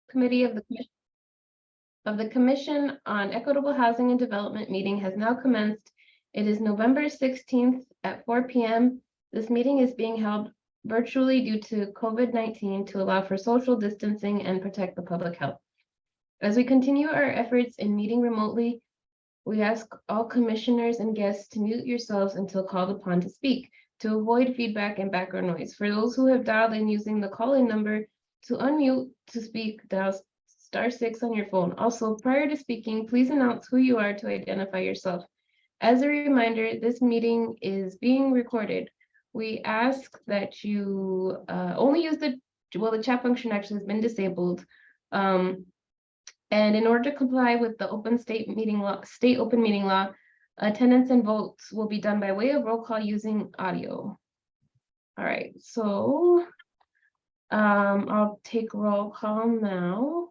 Subcommittee of the Commission on Equitable Housing and Development meeting has now commenced. It is November 16th at 4 p.m. This meeting is being held virtually due to COVID-19 to allow for social distancing and protect the public health. As we continue our efforts in meeting remotely, we ask all commissioners and guests to mute yourselves until called upon to speak, to avoid feedback and background noise. For those who have dialed in using the call-in number, to unmute to speak, dial *6 on your phone. Also, prior to speaking, please announce who you are to identify yourself. As a reminder, this meeting is being recorded. We ask that you only use the chat function actually has been disabled. And in order to comply with the state open meeting law, attendance and votes will be done by way of roll call using audio. All right, so I'll take roll call now.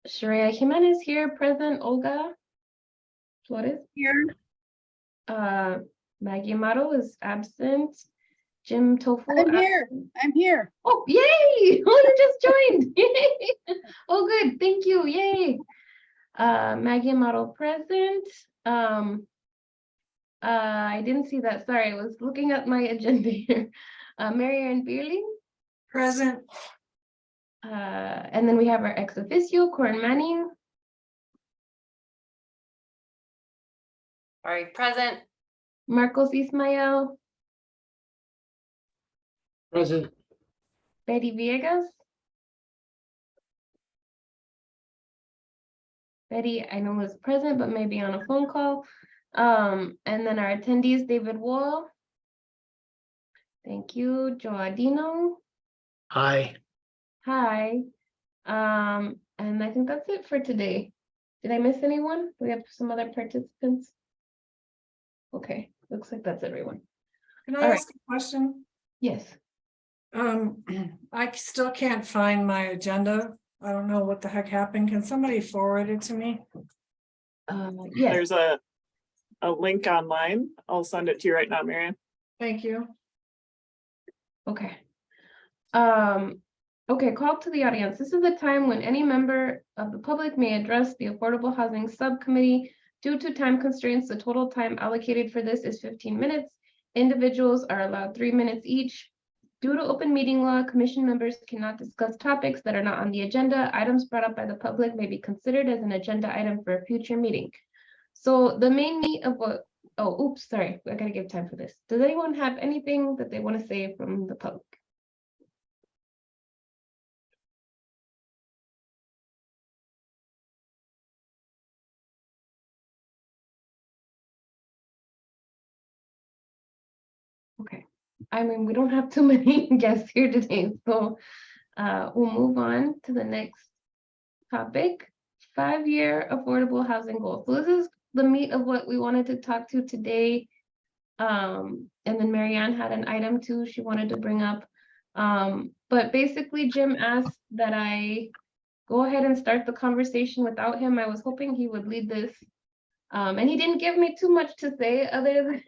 Sharia Jimenez here, present. Olga Flores here. Maggie Amaro is absent. Jim Tofu. I'm here. Oh, yay! Oh, you just joined. Yay! Oh, good. Thank you. Yay. Maggie Amaro present. I didn't see that. Sorry, I was looking at my agenda here. Marianne Beerling. Present. And then we have our ex officio, Corin Manning. All right, present. Marcos Ismael. Present. Betty Villegas. Betty, I know is present, but maybe on a phone call. And then our attendees, David Wall. Thank you. Joadino. Hi. Hi. And I think that's it for today. Did I miss anyone? We have some other participants. Okay, looks like that's everyone. Can I All ask a question? Yes. I still can't find my agenda. I don't know what the heck happened. Can somebody forward it to me? Yes. There's a link online. I'll send it to you right now, Marianne. Thank you. Okay. Okay, call to the audience. This is a time when any member of the public may address the Affordable Housing Subcommittee. Due to time constraints, the total time allocated for this is 15 minutes. Individuals are allowed 3 minutes each. Due to open meeting law, commission members cannot discuss topics that are not on the agenda. Items brought up by the public may be considered as an agenda item for a future meeting. So the main meat of what, oh, oops, sorry, I gotta give time for this. Does anyone have anything that they want to say from the public? Okay, I mean, we don't have too many guests here today, so we'll move on to the next topic, 5-year affordable housing goal. So this is the meat of what we wanted to talk to today. And then Marianne had an item too she wanted to bring up. But basically Jim asked that I go ahead and start the conversation without him. I was hoping he would lead this. And he didn't give me too much to say other than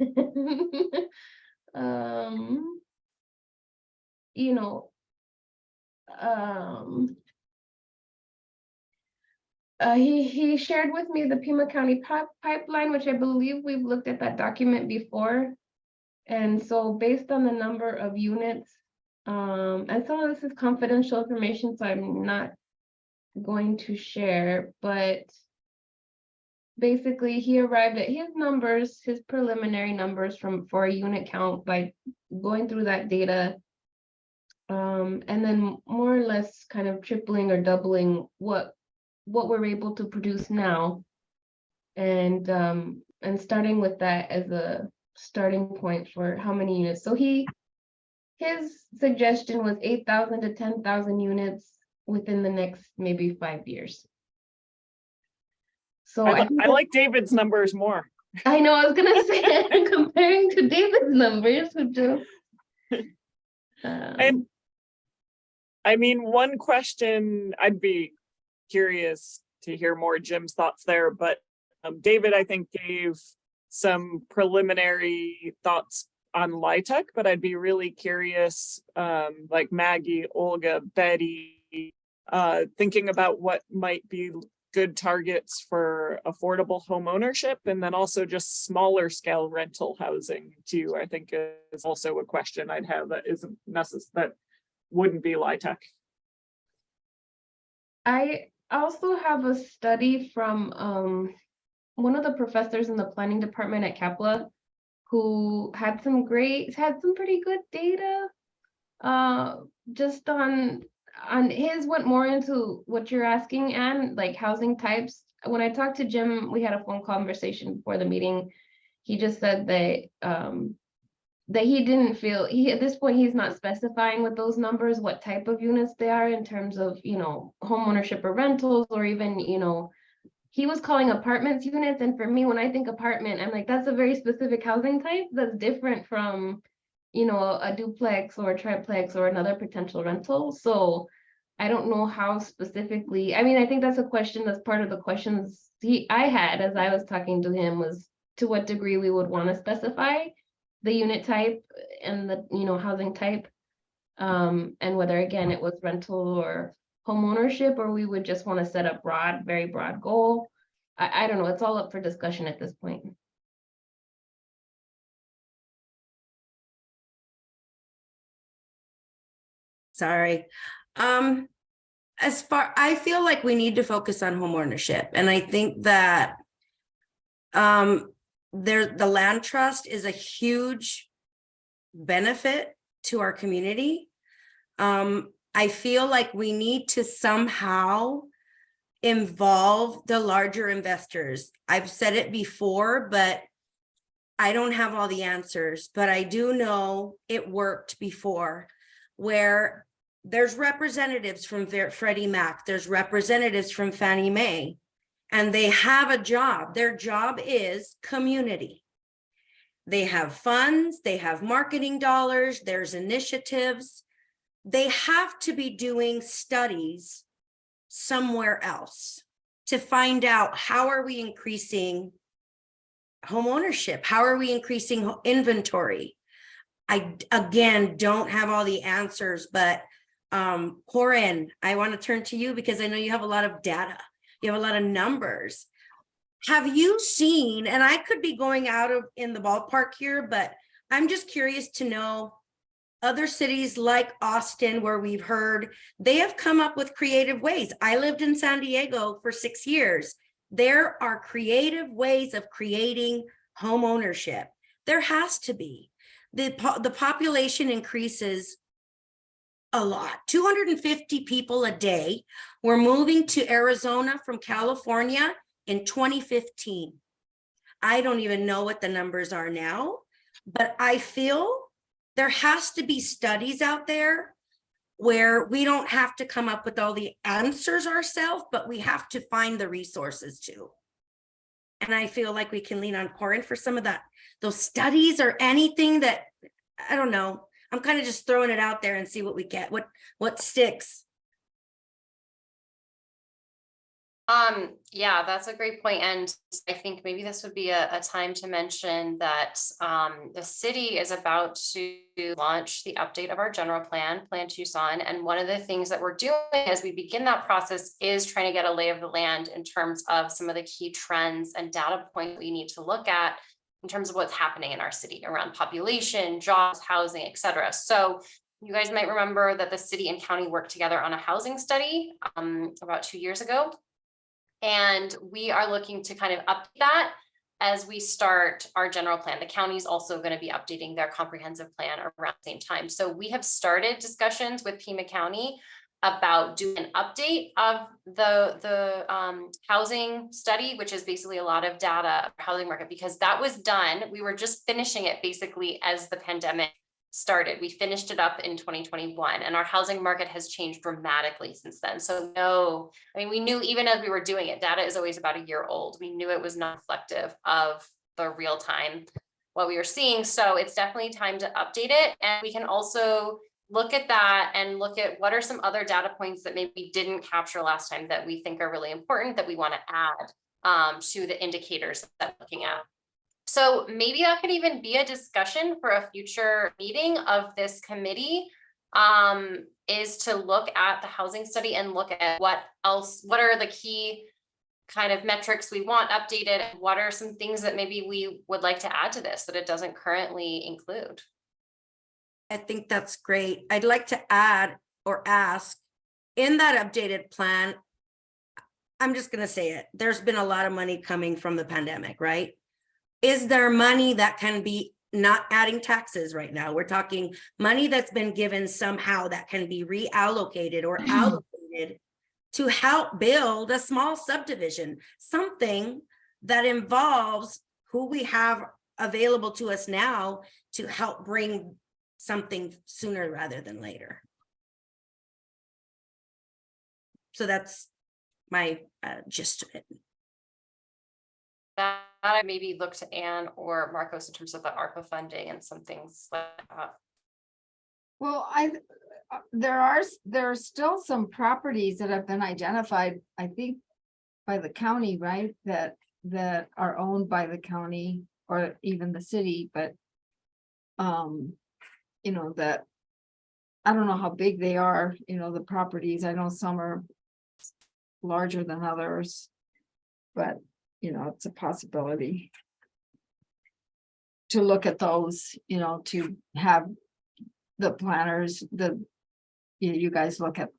you know, he shared with me the Pima County pipeline, which I believe we've looked at that document before. And so based on the number of units, and some of this is confidential information, so I'm not going to share, but basically he arrived at his numbers, his preliminary numbers for a unit count by going through that data. And then more or less kind of tripling or doubling what we're able to produce now, and starting with that as a starting point for how many units. So his suggestion was 8,000 to 10,000 units within the next maybe 5 years. So I like David's numbers more. I know, I was gonna say comparing to David's numbers, which and I mean, one question, I'd be curious to hear more Jim's thoughts there, but David, I think, gave some preliminary thoughts on LIHTC, but I'd be really curious, like Maggie, Olga, Betty, thinking about what might be good targets for affordable home ownership, and then also just smaller scale rental housing too, I think is also a question I'd have that isn't necessary, that wouldn't be LIHTC. I also have a study from one of the professors in the planning department at Kapla who had some pretty good data. Just on his went more into what you're asking, and like housing types. When I talked to Jim, we had a phone conversation before the meeting. He just said that he didn't feel at this point he's not specifying with those numbers what type of units they are in terms of, you know, home ownership or rentals, or even, you know, he was calling apartments units. And for me, when I think apartment, I'm like, that's a very specific housing type that's different from, you know, a duplex or a triplex or another potential rental. So I don't know how specifically, I mean, I think that's a question that's part of the questions I had as I was talking to him, was to what degree we would want to specify the unit type and the, you know, housing type, and whether again it was rental or home ownership, or we would just want to set a very broad goal. I don't know, it's all up for discussion at this point. Sorry. I feel like we need to focus on home ownership, and I think that the land trust is a huge benefit to our community. I feel like we need to somehow involve the larger investors. I've said it before, but I don't have all the answers, but I do know it worked before, where there's representatives from Freddie Mac, there's representatives from Fannie Mae, and they have a job. Their job is community. They have funds, they have marketing dollars, there's initiatives. They have to be doing studies somewhere else to find out, how are we increasing home ownership? How are we increasing inventory? I, again, don't have all the answers, but Corinne, I want to turn to you because I know you have a lot of data. You have a lot of numbers. Have you seen, and I could be going out of in the ballpark here, but I'm just curious to know, other cities like Austin, where we've heard they have come up with creative ways. I lived in San Diego for 6 years. There are creative ways of creating home ownership. There has to be. The population increases a lot. 250 people a day were moving to Arizona from California in 2015. I don't even know what the numbers are now, but I feel there has to be studies out there where we don't have to come up with all the answers ourselves, but we have to find the resources too. And I feel like we can lean on Corinne for some of that, those studies or anything that, I don't know. I'm kind of just throwing it out there and see what we get, what sticks. Yeah, that's a great point. And I think maybe this would be a time to mention that the city is about to launch the update of our general plan, Plan Tucson. And one of the things that we're doing as we begin that process is trying to get a lay of the land in terms of some of the key trends and data points we need to look at in terms of what's happening in our city around population, jobs, housing, et cetera. So you guys might remember that the city and county worked together on a housing study about 2 years ago. And we are looking to kind of update that as we start our general plan. The county is also going to be updating their comprehensive plan around the same time. So we have started discussions with Pima County about doing an update of the housing study, which is basically a lot of data housing market, because that was done. We were just finishing it basically as the pandemic started. We finished it up in 2021, and our housing market has changed dramatically since then. So no, I mean, we knew even as we were doing it, data is always about a year old. We knew it was not reflective of the real time, what we were seeing. So it's definitely time to update it. And we can also look at that and look at what are some other data points that maybe we didn't capture last time that we think are really important that we want to add to the indicators that we're looking at. So maybe that could even be a discussion for a future meeting of this committee, is to look at the housing study and look at what are the key kind of metrics we want updated. What are some things that maybe we would like to add to this that it doesn't currently include? I think that's great. I'd like to add or ask, in that updated plan, I'm just gonna say it, there's been a lot of money coming from the pandemic, right? Is there money that can be, not adding taxes right now, we're talking money that's been given somehow that can be reallocated or allocated to help build a small subdivision, something that involves who we have available to us now to help bring something sooner rather than later. So that's my gist of it. That I maybe look to Anne or Marcos in terms of the ARPA funding and some things like that. Well, there are still some properties that have been identified, I think, by the county, right? That are owned by the county or even the city, but you know, that I don't know how big they are, you know, the properties. I know some are larger than others, but you know, it's a possibility to look at those, you know, to have the planners, you guys look at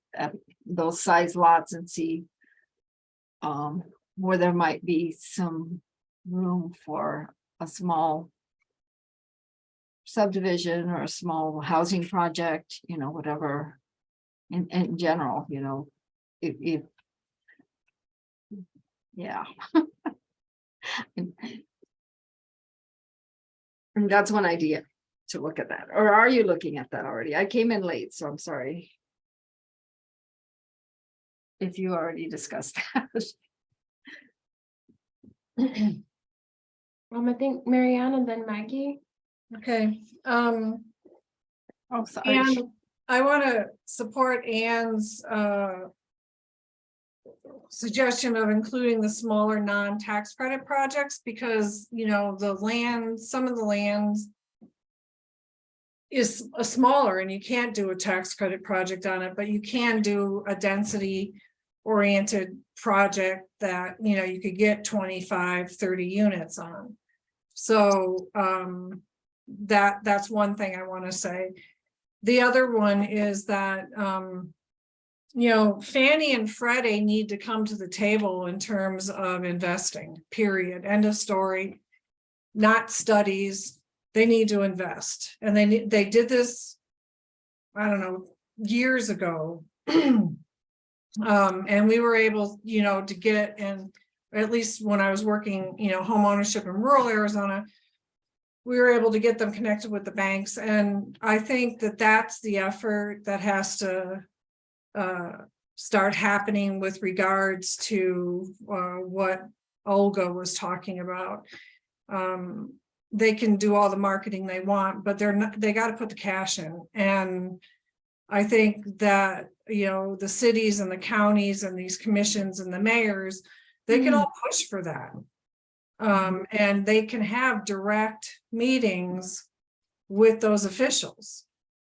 those size lots and see where there might be some room for a small subdivision or a small housing project, you know, whatever, in general, you know, if yeah. And that's one idea, to look at that. Or are you looking at that already? I came in late, so I'm sorry if you already discussed that. I think Marianne and then Maggie. Okay, Oh, sorry. and I want to support Anne's suggestion of including the smaller non-tax credit projects, because, you know, the land, some of the lands is a smaller and you can't do a tax credit project on it, but you can do a density oriented project that, you know, you could get 25, 30 units on. So that's one thing I want to say. The other one is that you know, Fannie and Freddie need to come to the table in terms of investing, period, end of story, not studies. They need to invest. And they did this, I don't know, years ago. And we were able, you know, to get, and at least when I was working, you know, home ownership in rural Arizona, we were able to get them connected with the banks. And I think that that's the effort that has to start happening with regards to what Olga was talking about. They can do all the marketing they want, but they got to put the cash in. And I think that, you know, the cities and the counties and these commissions and the mayors, they can all push for that. And they can have direct meetings with those officials.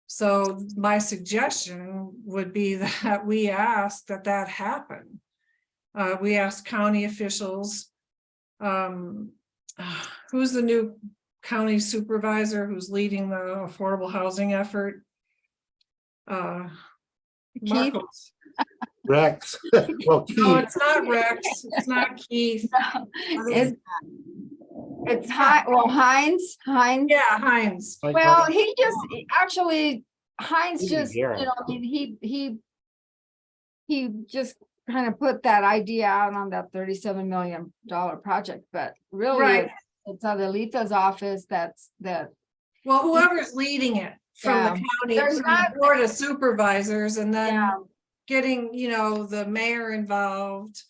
So my suggestion would be that we ask that happen. We ask county officials, who's the new county supervisor who's leading the affordable housing effort? Marcos. Rex. Well, No, Keith, it's not Rex. It's not Keith. It's Heinz. Yeah, Heinz. Well, he just actually Heinz just, you Yeah. know, I mean, he just kind of put that idea out on that $37 million project, but really Right. it's Adelita's office that. Well, whoever's leading it from Yeah. the county, There's from the board of supervisors, and then Yeah. getting, you know, the mayor involved.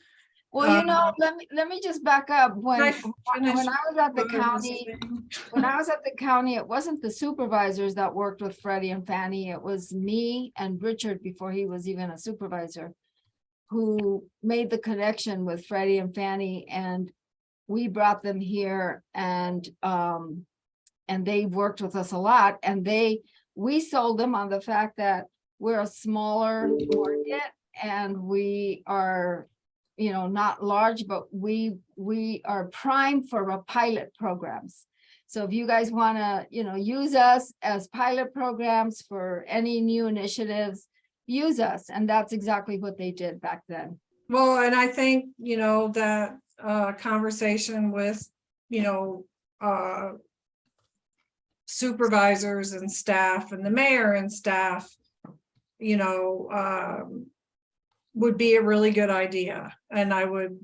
Well, you know, let me just back up. When I Can I finish was at the what I was county, saying? when I was at the county, it wasn't the supervisors that worked with Freddie and Fannie. It was me and Richard before he was even a supervisor, who made the connection with Freddie and Fannie, and we brought them here, and they worked with us a lot, and they we sold them on the fact that we're a smaller market and we are, not large, but we are primed for a pilot programs. So if you guys want to, use us as pilot programs for any new initiatives, use us. And that's exactly what they did back then. Well, and I think, that conversation with, supervisors and staff and the mayor and staff, would be a really good idea. And I would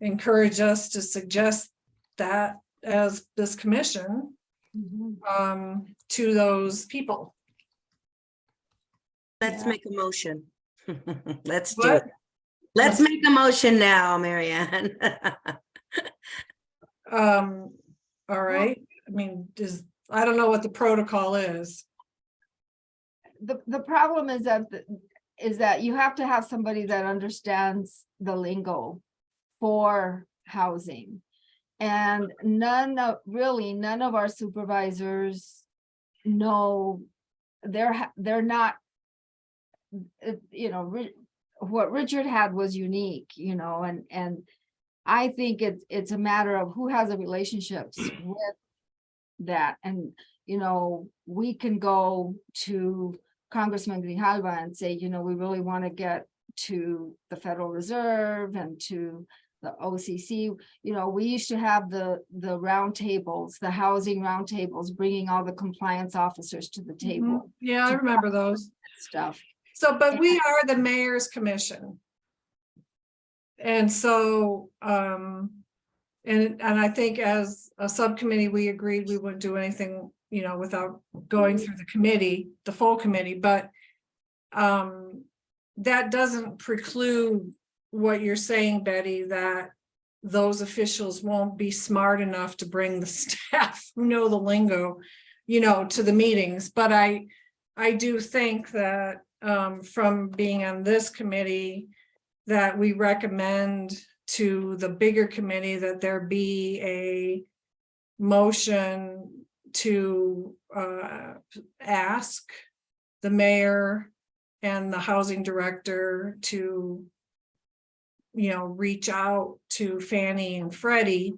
encourage us to suggest that as this commission to those people. Let's Yeah. make a motion. Let's do What? it. Let's make a motion now, Marianne. All right. I mean, I don't know what the protocol is. The problem is that you have to have somebody that understands the lingo for housing. And none of our supervisors know, they're not, what Richard had was unique, and I think it's a matter of who has the relationships with that. And, we can go to Congressman Grijalva and say, we really want to get to the Federal Reserve and to the OCC. We used to have the roundtables, the housing roundtables, bringing all the compliance officers to the table, Yeah, I remember those. stuff. So, but we are the mayor's commission. And so, and I think as a subcommittee, we agreed we wouldn't do anything, without going through the committee, the full committee, but that doesn't preclude what you're saying, Betty, that those officials won't be smart enough to bring the staff who know the lingo, to the meetings. But I do think that from being on this committee, that we recommend to the bigger committee that there be a motion to ask the mayor and the housing director to, reach out to Fannie and Freddie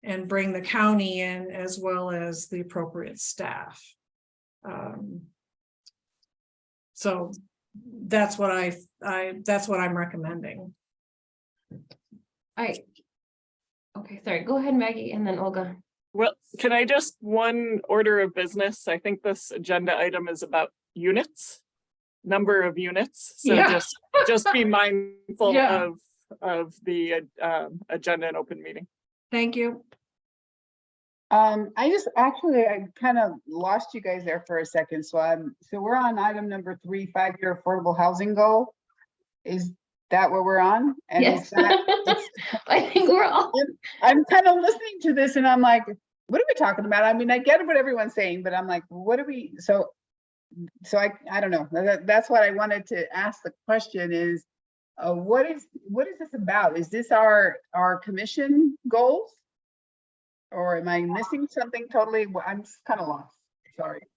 and bring the county in as well as the appropriate staff. So that's what that's what I'm recommending. Okay, sorry, go ahead, Maggie, and then Olga. Well, can I just, one order of business? I think this agenda item is about units, number of units. So Yeah. just be mindful Yeah. of the agenda and open meeting. Thank you. I kind of lost you guys there for a second. So we're on item number 3, 5-year affordable housing goal. Is that what we're on? And Yes. is that, I think we're all. I'm kind of listening to this and I'm like, what are we talking about? I mean, I get what everyone's saying, but I'm like, what are we, so I don't know. That's what I wanted to ask. The question is, what is this about? Is this our commission goals? Or am I missing something totally? I'm just kind of lost. Sorry.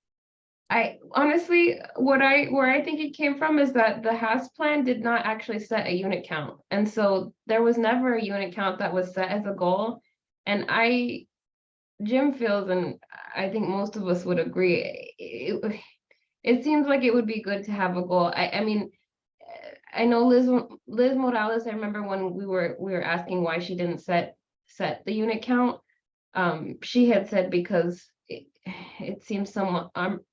I honestly, where I think it came from is that the House plan did not actually set a unit count. And so there was never a unit count that was set as a goal. And Jim feels, and I think most of us would agree, it seems like it would be good to have a goal. I mean, I know Liz Morales, I remember when we were asking why she didn't set the unit count. She had said because it seems somewhat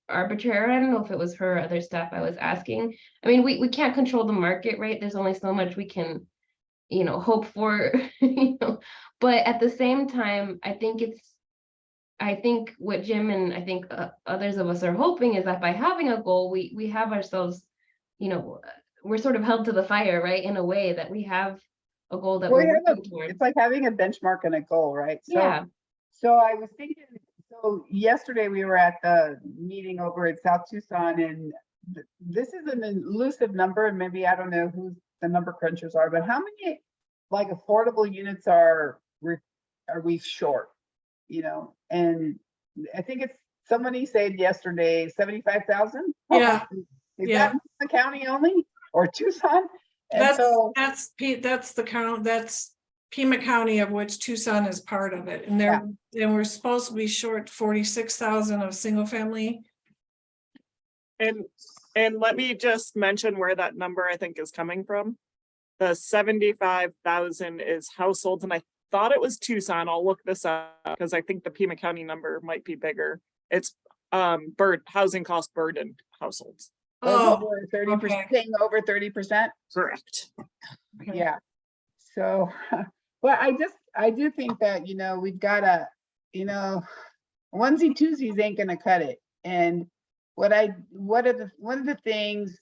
arbitrary. I don't know if it was her or other staff I was asking. I mean, we can't control the market, right? There's only so much we can, hope for, but at the same time, I think what Jim and I think others of us are hoping is that by having a goal, we have ourselves, we're sort of held to the fire, right? In a way that we have a goal that we're working towards. It's like having a benchmark and a goal, right? Yeah. So I was thinking, so yesterday we were at the meeting over at South Tucson, and this is an elusive number, and maybe I don't know who the number crunchers are, but how many like affordable units are we short? And I think it's somebody said yesterday, 75,000? Yeah. Is Yeah. that the county only or Tucson? And so, That's the count, that's Pima County, of which Tucson is part of it, and we're supposed to be short 46,000 of single family. And let me just mention where that number I think is coming from. The 75,000 is households, and I thought it was Tucson. I'll look this up because I think the Pima County number might be bigger. It's housing cost burden households. over 30%, paying over 30%. Correct. Okay. Yeah. So, well, I do think that, we've gotta, onesie twosies ain't gonna cut it. And one of the things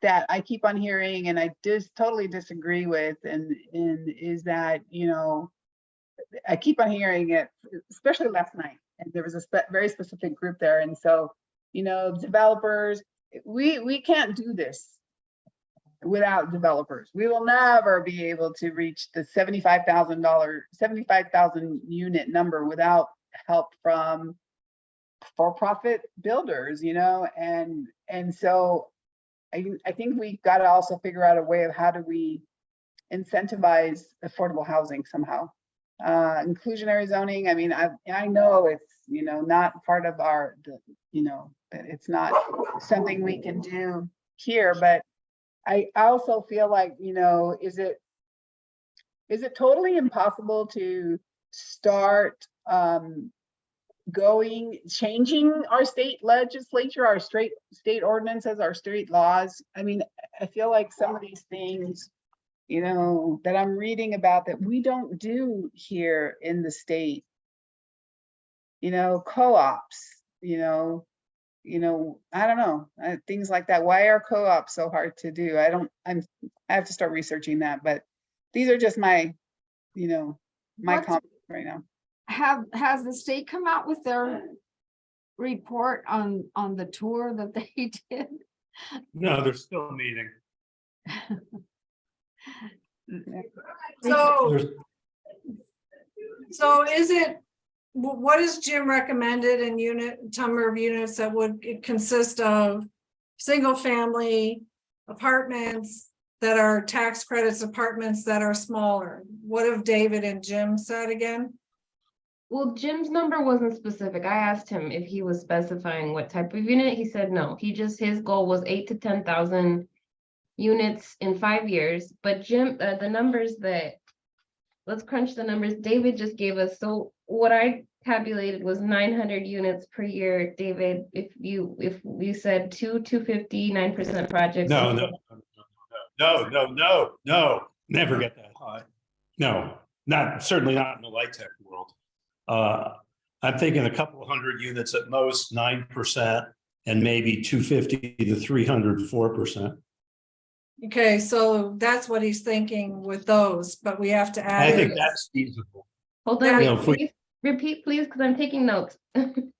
that I keep on hearing and I just totally disagree with and is that, I keep on hearing it, especially last night. And there was a very specific group there. And so, developers, we can't do this without developers. We will never be able to reach the $75,000 unit number without help from for-profit builders, and so I think we've got to also figure out a way of how do we incentivize affordable housing somehow. Inclusionary zoning, I mean, I know it's, not part of our, it's not something we can do here, but I also feel like, is it totally impossible to start changing our state legislature, our state ordinances, our state laws? I mean, I feel like some of these things, that I'm reading about that we don't do here in the state, co-ops, I don't know, things like that. Why are co-ops so hard to do? I have to start researching that, but these are just my comments right now. Has the state come out with their report on the tour that they did? No, they're still meeting. So is it, what is Jim recommended in number of units that would consist of single family apartments that are tax credits, apartments that are smaller? What have David and Jim said again? Well, Jim's number wasn't specific. I asked him if he was specifying what type of unit. He said no. His goal was 8,000 to 10,000 units in 5 years. But Jim, the numbers let's crunch the numbers David just gave us. So what I tabulated was 900 units per year. David, if you said 250, 9% projects. No, never get that high. No, certainly not in the light tech world. I'm thinking a couple of hundred units at most, 9%, and maybe 250 to 300, 4%. Okay, so that's what he's thinking with those, but we have to add. I think that's feasible. Hold Yeah, on, please repeat, please, because I'm taking notes. I'm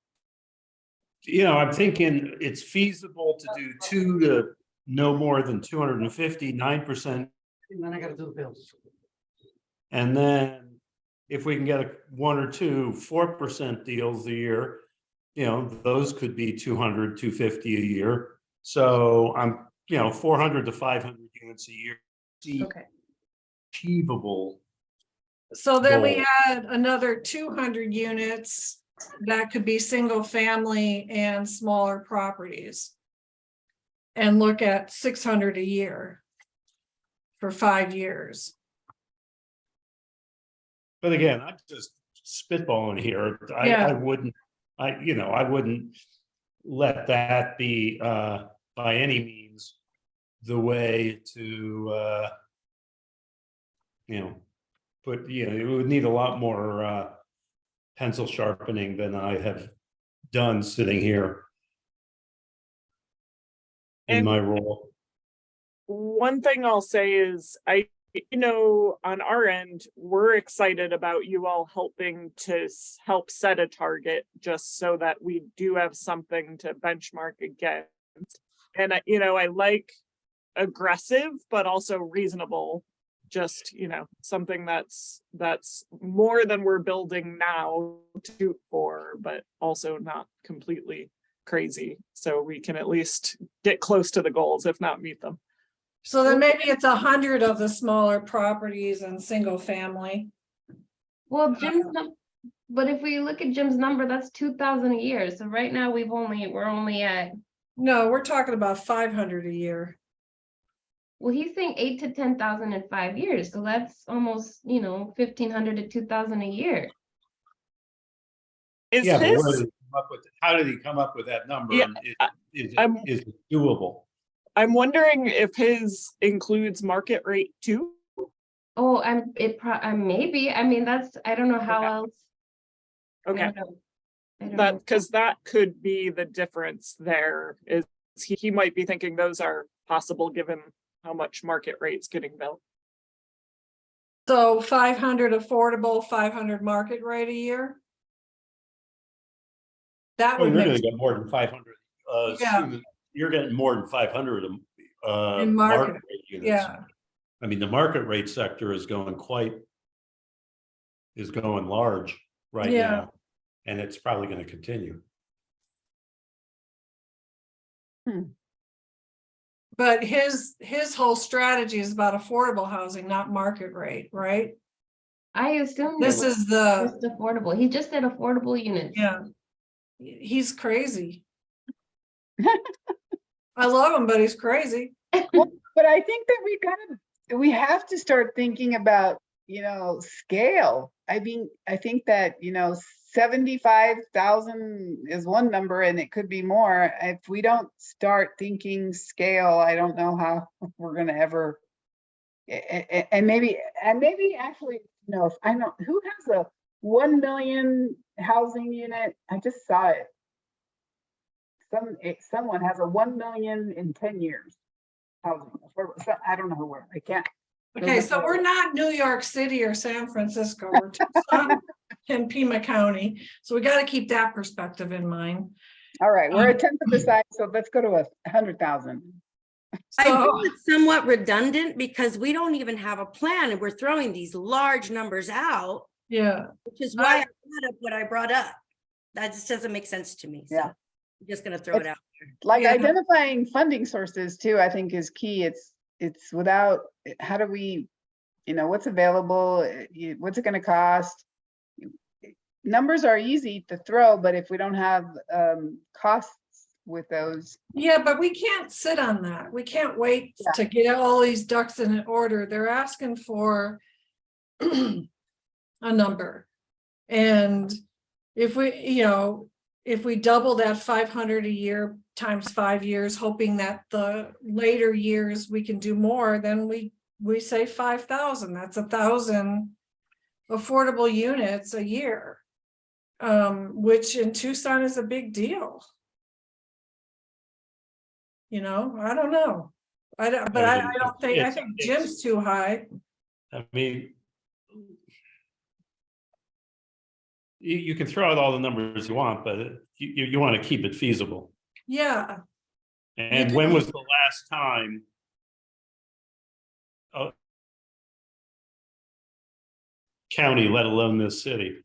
thinking it's feasible to do 2 to no more than 250, 9%. And then I gotta do the bills. And then if we can get 1 or 2 4% deals a year, those could be 200, 250 a year. So I'm, 400 to 500 units a year. Okay. Achievable. So then we goal. add another 200 units that could be single family and smaller properties. And look at 600 a year for 5 years. But again, I'm just spitballing here. Yeah. I wouldn't let that be by any means the way to but it would need a lot more pencil sharpening than I have done sitting here in And my role. one thing I'll say is on our end, we're excited about you all helping to help set a target just so that we do have something to benchmark against. And I like aggressive, but also reasonable just, something that's more than we're building now to for, but also not completely crazy. So we can at least get close to the goals, if not meet them. So then maybe it's 100 of the smaller properties and single family. Well, but if we look at Jim's number, that's 2,000 a year. So right now we're only at, No, we're talking about 500 a year. well, he's saying 8 to 10,000 in 5 years. So that's almost, 1,500 to 2,000 a year. Is Yeah, but where his, did he come up with, how did he come up with that number? Yeah, And is I'm- it doable? I'm wondering if his includes market rate too? Oh, maybe, I mean, I don't know how Okay. else. I Okay, don't know. I don't that, know. because that could be the difference there, is he might be thinking those are possible given how much market rate's getting built. So 500 affordable, 500 market rate a year. That Well, would you're make gonna get more than 500. Yeah. You're getting more than 500 In market, market rate units. yeah. I mean, the market rate sector is going large right Yeah. now, and it's probably going to continue. But his whole strategy is about affordable housing, not market rate, right? I assume This is the, just affordable. He just said affordable units. yeah. He's crazy. I love him, but he's crazy. But I think that we have to start thinking about, scale. I mean, I think that, 75,000 is one number and it could be more. If we don't start thinking scale, I don't know how we're gonna ever. And maybe actually, if I know who has a 1 million housing unit. I just saw it. Someone has a 1 million in 10 years. Housing. I don't know where. I can't. Okay, so we're not New York City or San Francisco, we're Tucson and Pima County. So we got to keep that perspective in mind. All right, we're a tenth of the size, so let's go to 100,000. I So, think it's somewhat redundant because we don't even have a plan and we're throwing these large numbers out, yeah, which is why I brought up what I brought up. That just doesn't make sense to me. So Yeah. I'm just gonna throw it out. Like Yeah. identifying funding sources too, I think is key. It's without, how do we, what's available, what's it gonna cost? Numbers are easy to throw, but if we don't have costs with those. yeah, but we can't sit on that. We can't wait Yeah. to get all these ducks in order. They're asking for a number. And if we double that 500 a year times 5 years, hoping that the later years we can do more, then we say 5,000. That's 1,000 affordable units a year, which in Tucson is a big deal. I don't know. I don't think, I think Jim's too high. I mean, you can throw out all the numbers you want, but you want to keep it feasible. Yeah, And do. when was the last time a county, let alone this city?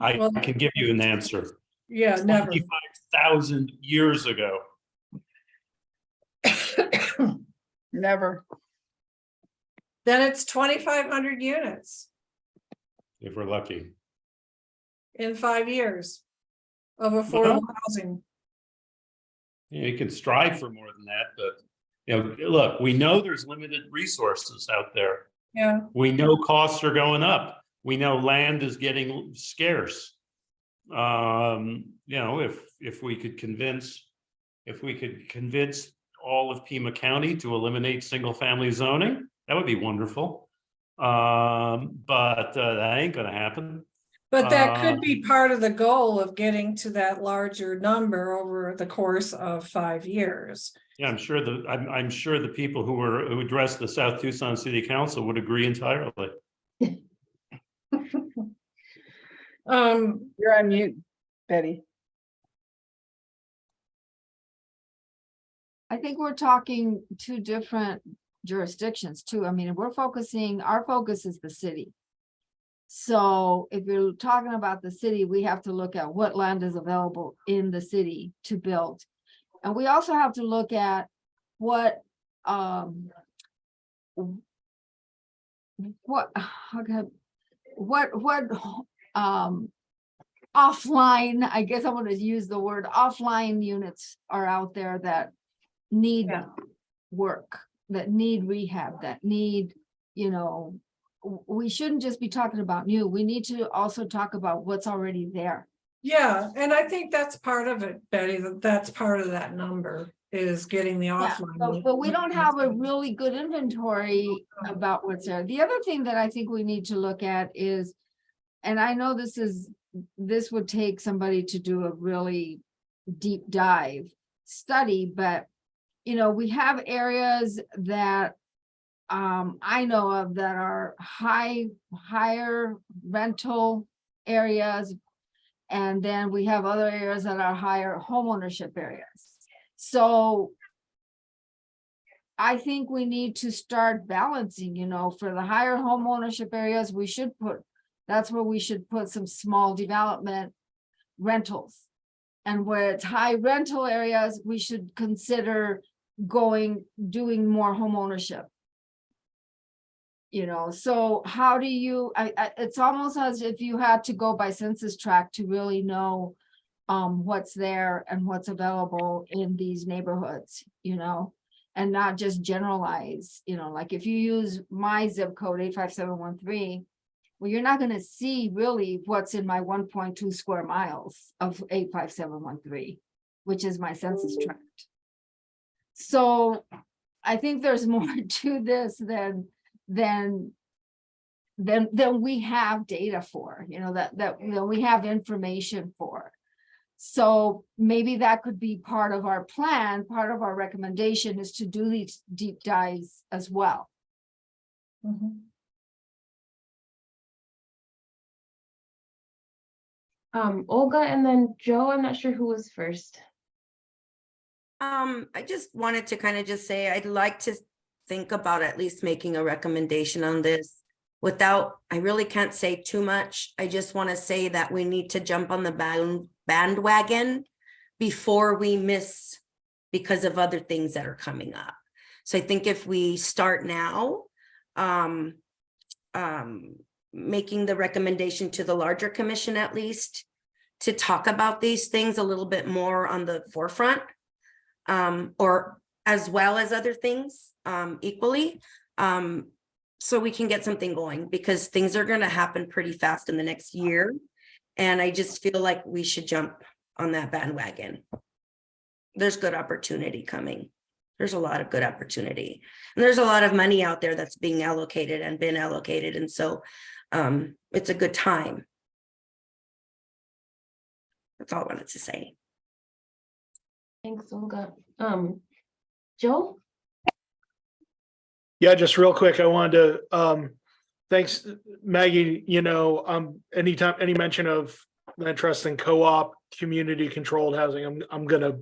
I Well- can give you an answer. yeah, never. 25,000 years ago. Never. Then it's 2,500 units If we're lucky. in 5 years of affordable housing. You can strive for more than that, but look, we know there's limited resources out there. Yeah, We know costs are going up. We know land is getting scarce. If we could convince all of Pima County to eliminate single family zoning, that would be wonderful. But that ain't gonna happen. but that could be part of the goal of getting to that larger number over the course of 5 years. Yeah, I'm sure the people who addressed the South Tucson City Council would agree entirely. You're on mute, Betty. I think we're talking two different jurisdictions too. I mean, our focus is the city. So if you're talking about the city, we have to look at what land is available in the city to build. And we also have to look at what, offline, I guess I want to use the word offline units are out there that need Yeah. work, that need rehab, that need, we shouldn't just be talking about new. We need to also talk about what's already there. Yeah, and I think that's part of it, Betty, that's part of that number is getting the Yeah, offline. but we don't have a really good inventory about what's there. The other thing that I think we need to look at is, and I know this would take somebody to do a really deep dive study, but we have areas that I know of that are higher rental areas. And then we have other areas that are higher homeownership areas. So I think we need to start balancing, for the higher homeownership areas, that's where we should put some small development rentals. And where it's high rental areas, we should consider doing more homeownership. So how do you, it's almost as if you had to go by census tract to really know what's there and what's available in these neighborhoods, and not just generalize, like if you use my zip code 85713, well, you're not going to see really what's in my 1.2 square miles of 85713, which is my census tract. So I think there's more to this than we have data for, that we have information for. So maybe that could be part of our plan. Part of our recommendation is to do these deep dives as well. Mhm. Olga and then Joe, I'm not sure who was first. I just wanted to kind of just say, I'd like to think about at least making a recommendation on this I really can't say too much. I just want to say that we need to jump on the bandwagon before we miss because of other things that are coming up. So I think if we start now, making the recommendation to the larger commission, at least to talk about these things a little bit more on the forefront, or as well as other things equally, so we can get something going, because things are going to happen pretty fast in the next year. And I just feel like we should jump on that bandwagon. There's good opportunity coming. There's a lot of good opportunity. And there's a lot of money out there that's being allocated and been allocated. And so it's a good time. That's all I wanted to say. Thanks, Olga. Joe? Yeah, just real quick, I wanted to, thanks, Maggie, anytime, any mention of land trust and co-op, community controlled housing, I'm gonna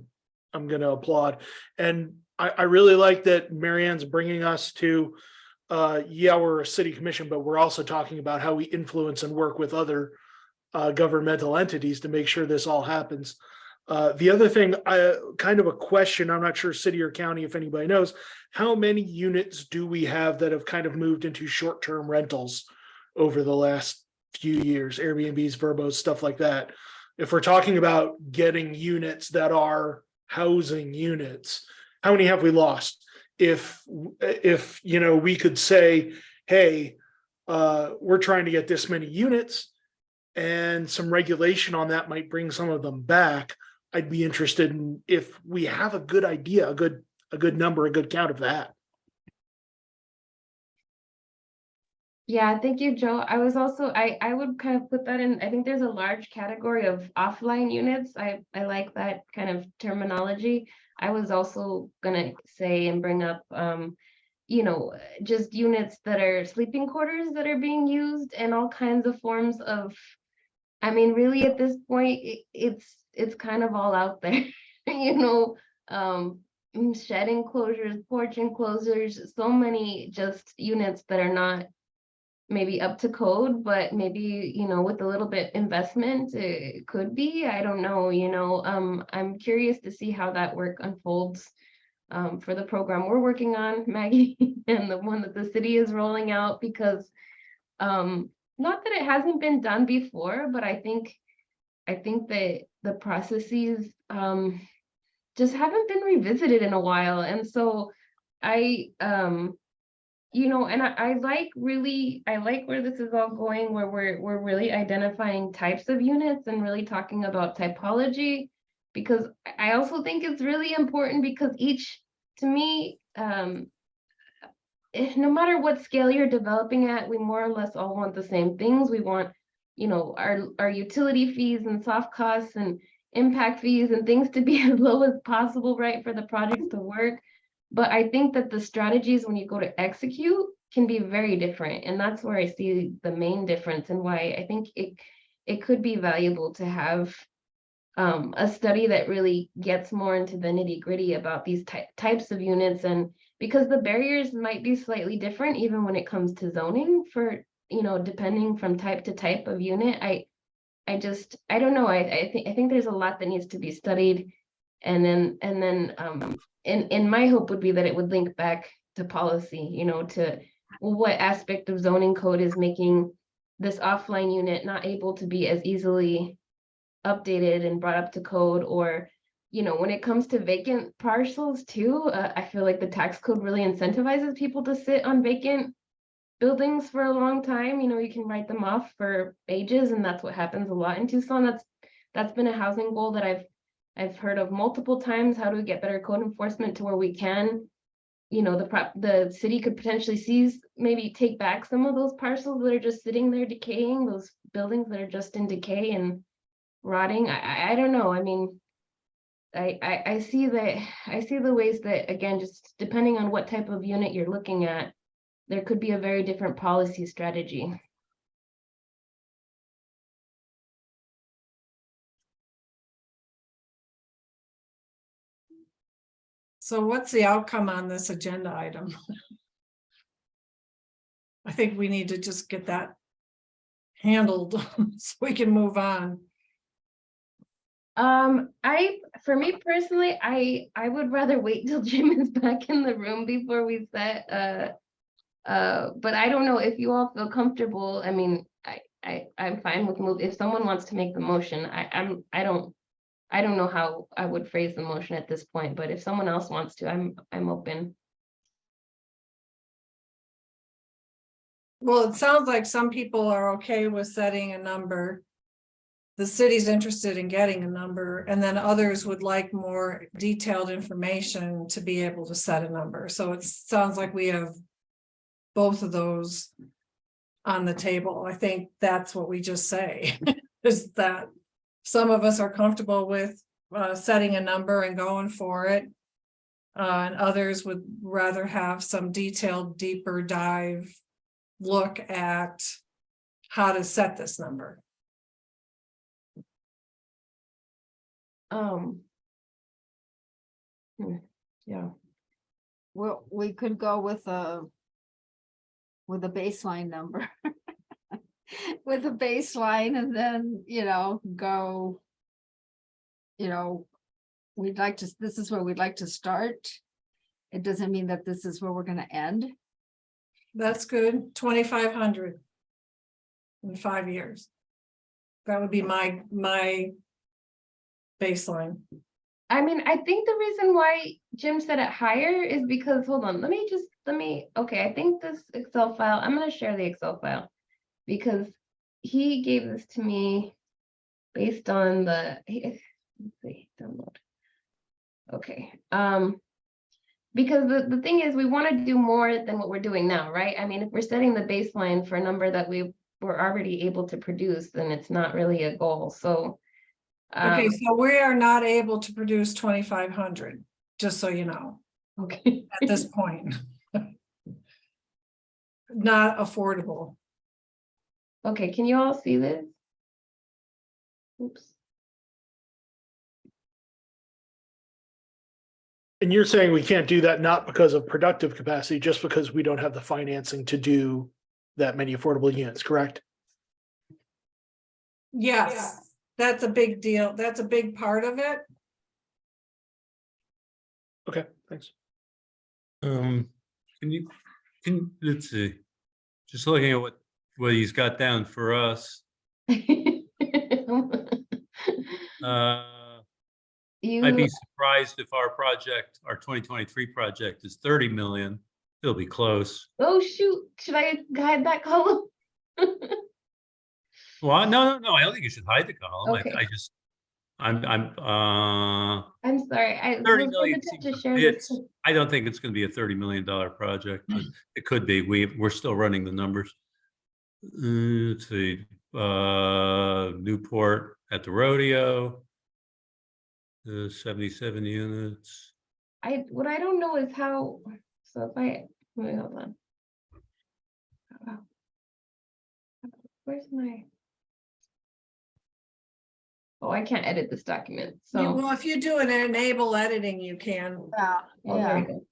applaud. And I really like that Marianne's bringing us to, yeah, we're a city commission, but we're also talking about how we influence and work with other governmental entities to make sure this all happens. The other thing, kind of a question, I'm not sure city or county, if anybody knows, how many units do we have that have kind of moved into short-term rentals over the last few years, Airbnbs, Verbos, stuff like that? If we're talking about getting units that are housing units, how many have we lost? If we could say, hey, we're trying to get this many units and some regulation on that might bring some of them back, I'd be interested in if we have a good idea, a good number, a good count of that. Yeah, thank you, Joe. I was also, I would kind of put that in, I think there's a large category of offline units. I like that kind of terminology. I was also gonna say and bring up, just units that are sleeping quarters that are being used and all kinds of forms of, I mean, really at this point, it's kind of all out there, shed enclosures, porch enclosures, so many just units that are not maybe up to code, but maybe, with a little bit investment, it could be, I don't know, I'm curious to see how that work unfolds for the program we're working on, Maggie, and the one that the city is rolling out, because not that it hasn't been done before, but I think that the processes just haven't been revisited in a while. And so I and I like where this is all going, where we're really identifying types of units and really talking about typology, because I also think it's really important, because to me, no matter what scale you're developing at, we more or less all want the same things. We want, our utility fees and soft costs and impact fees and things to be as low as possible, right, for the projects to work. But I think that the strategies when you go to execute can be very different. And that's where I see the main difference, and why I think it could be valuable to have a study that really gets more into the nitty gritty about these types of units. And because the barriers might be slightly different, even when it comes to zoning for, depending from type to type of unit, I don't know. I think there's a lot that needs to be studied. And my hope would be that it would link back to policy, to what aspect of zoning code is making this offline unit not able to be as easily updated and brought up to code. Or, when it comes to vacant parcels too, I feel like the tax code really incentivizes people to sit on vacant buildings for a long time. You can write them off for ages, and that's what happens a lot in Tucson. That's been a housing goal that I've heard of multiple times. How do we get better code enforcement to where we can, the city could potentially maybe take back some of those parcels that are just sitting there decaying, those buildings that are just in decay and rotting. I don't know. I mean, I see the ways that, again, just depending on what type of unit you're looking at, there could be a very different policy strategy. So what's the outcome on this agenda item? I think we need to just get that handled so we can move on. For me personally, I would rather wait till Jim is back in the room before we set, but I don't know if you all feel comfortable. I mean, I'm fine with if someone wants to make the motion. I don't know how I would phrase the motion at this point, but if someone else wants to, I'm open. Well, it sounds like some people are okay with setting a number. The city's interested in getting a number, and then others would like more detailed information to be able to set a number. So it sounds like we have both of those on the table. I think that's what we just say, is that some of us are comfortable with setting a number and going for it. And others would rather have some detailed, deeper dive look at how to set this number. Yeah. Well, we could go with a baseline number. With a baseline, and then, go, this is where we'd like to start. It doesn't mean that this is where we're gonna end. That's good. 2,500 in 5 years. That would be my baseline. I mean, I think the reason why Jim said it higher is because, hold on, okay, I think this Excel file, I'm gonna share the Excel file, because he gave this to me based on let's see, download. Okay, because the thing is, we want to do more than what we're doing now, right? I mean, if we're setting the baseline for a number that we were already able to produce, then it's not really a goal. So Okay, so we are not able to produce 2,500, just so you know, okay. at this point. Not affordable. Okay, can you all see this? Oops. And you're saying we can't do that not because of productive capacity, just because we don't have the financing to do that many affordable units, correct? Yes, that's a big deal. That's a big part of it. Okay, thanks. Let's see, just looking at what he's got down for us. I'd be You, surprised if our 2023 project is 30 million. It'll be close. oh shoot, should I hide that column? Well, no, I don't think you should hide the column. Okay. I'm I'm sorry, I 30 was million hesitant seems to a share bit. this. I don't think it's gonna be a $30 million project, but it could be. We're still running the numbers. Let's see, Newport at the rodeo. 77 units. What I don't know is how, so if wait, hold on. Oh, where's my? Oh, I can't edit this document, so. Well, if you do an enable editing, you can. Yeah, Oh, there we go.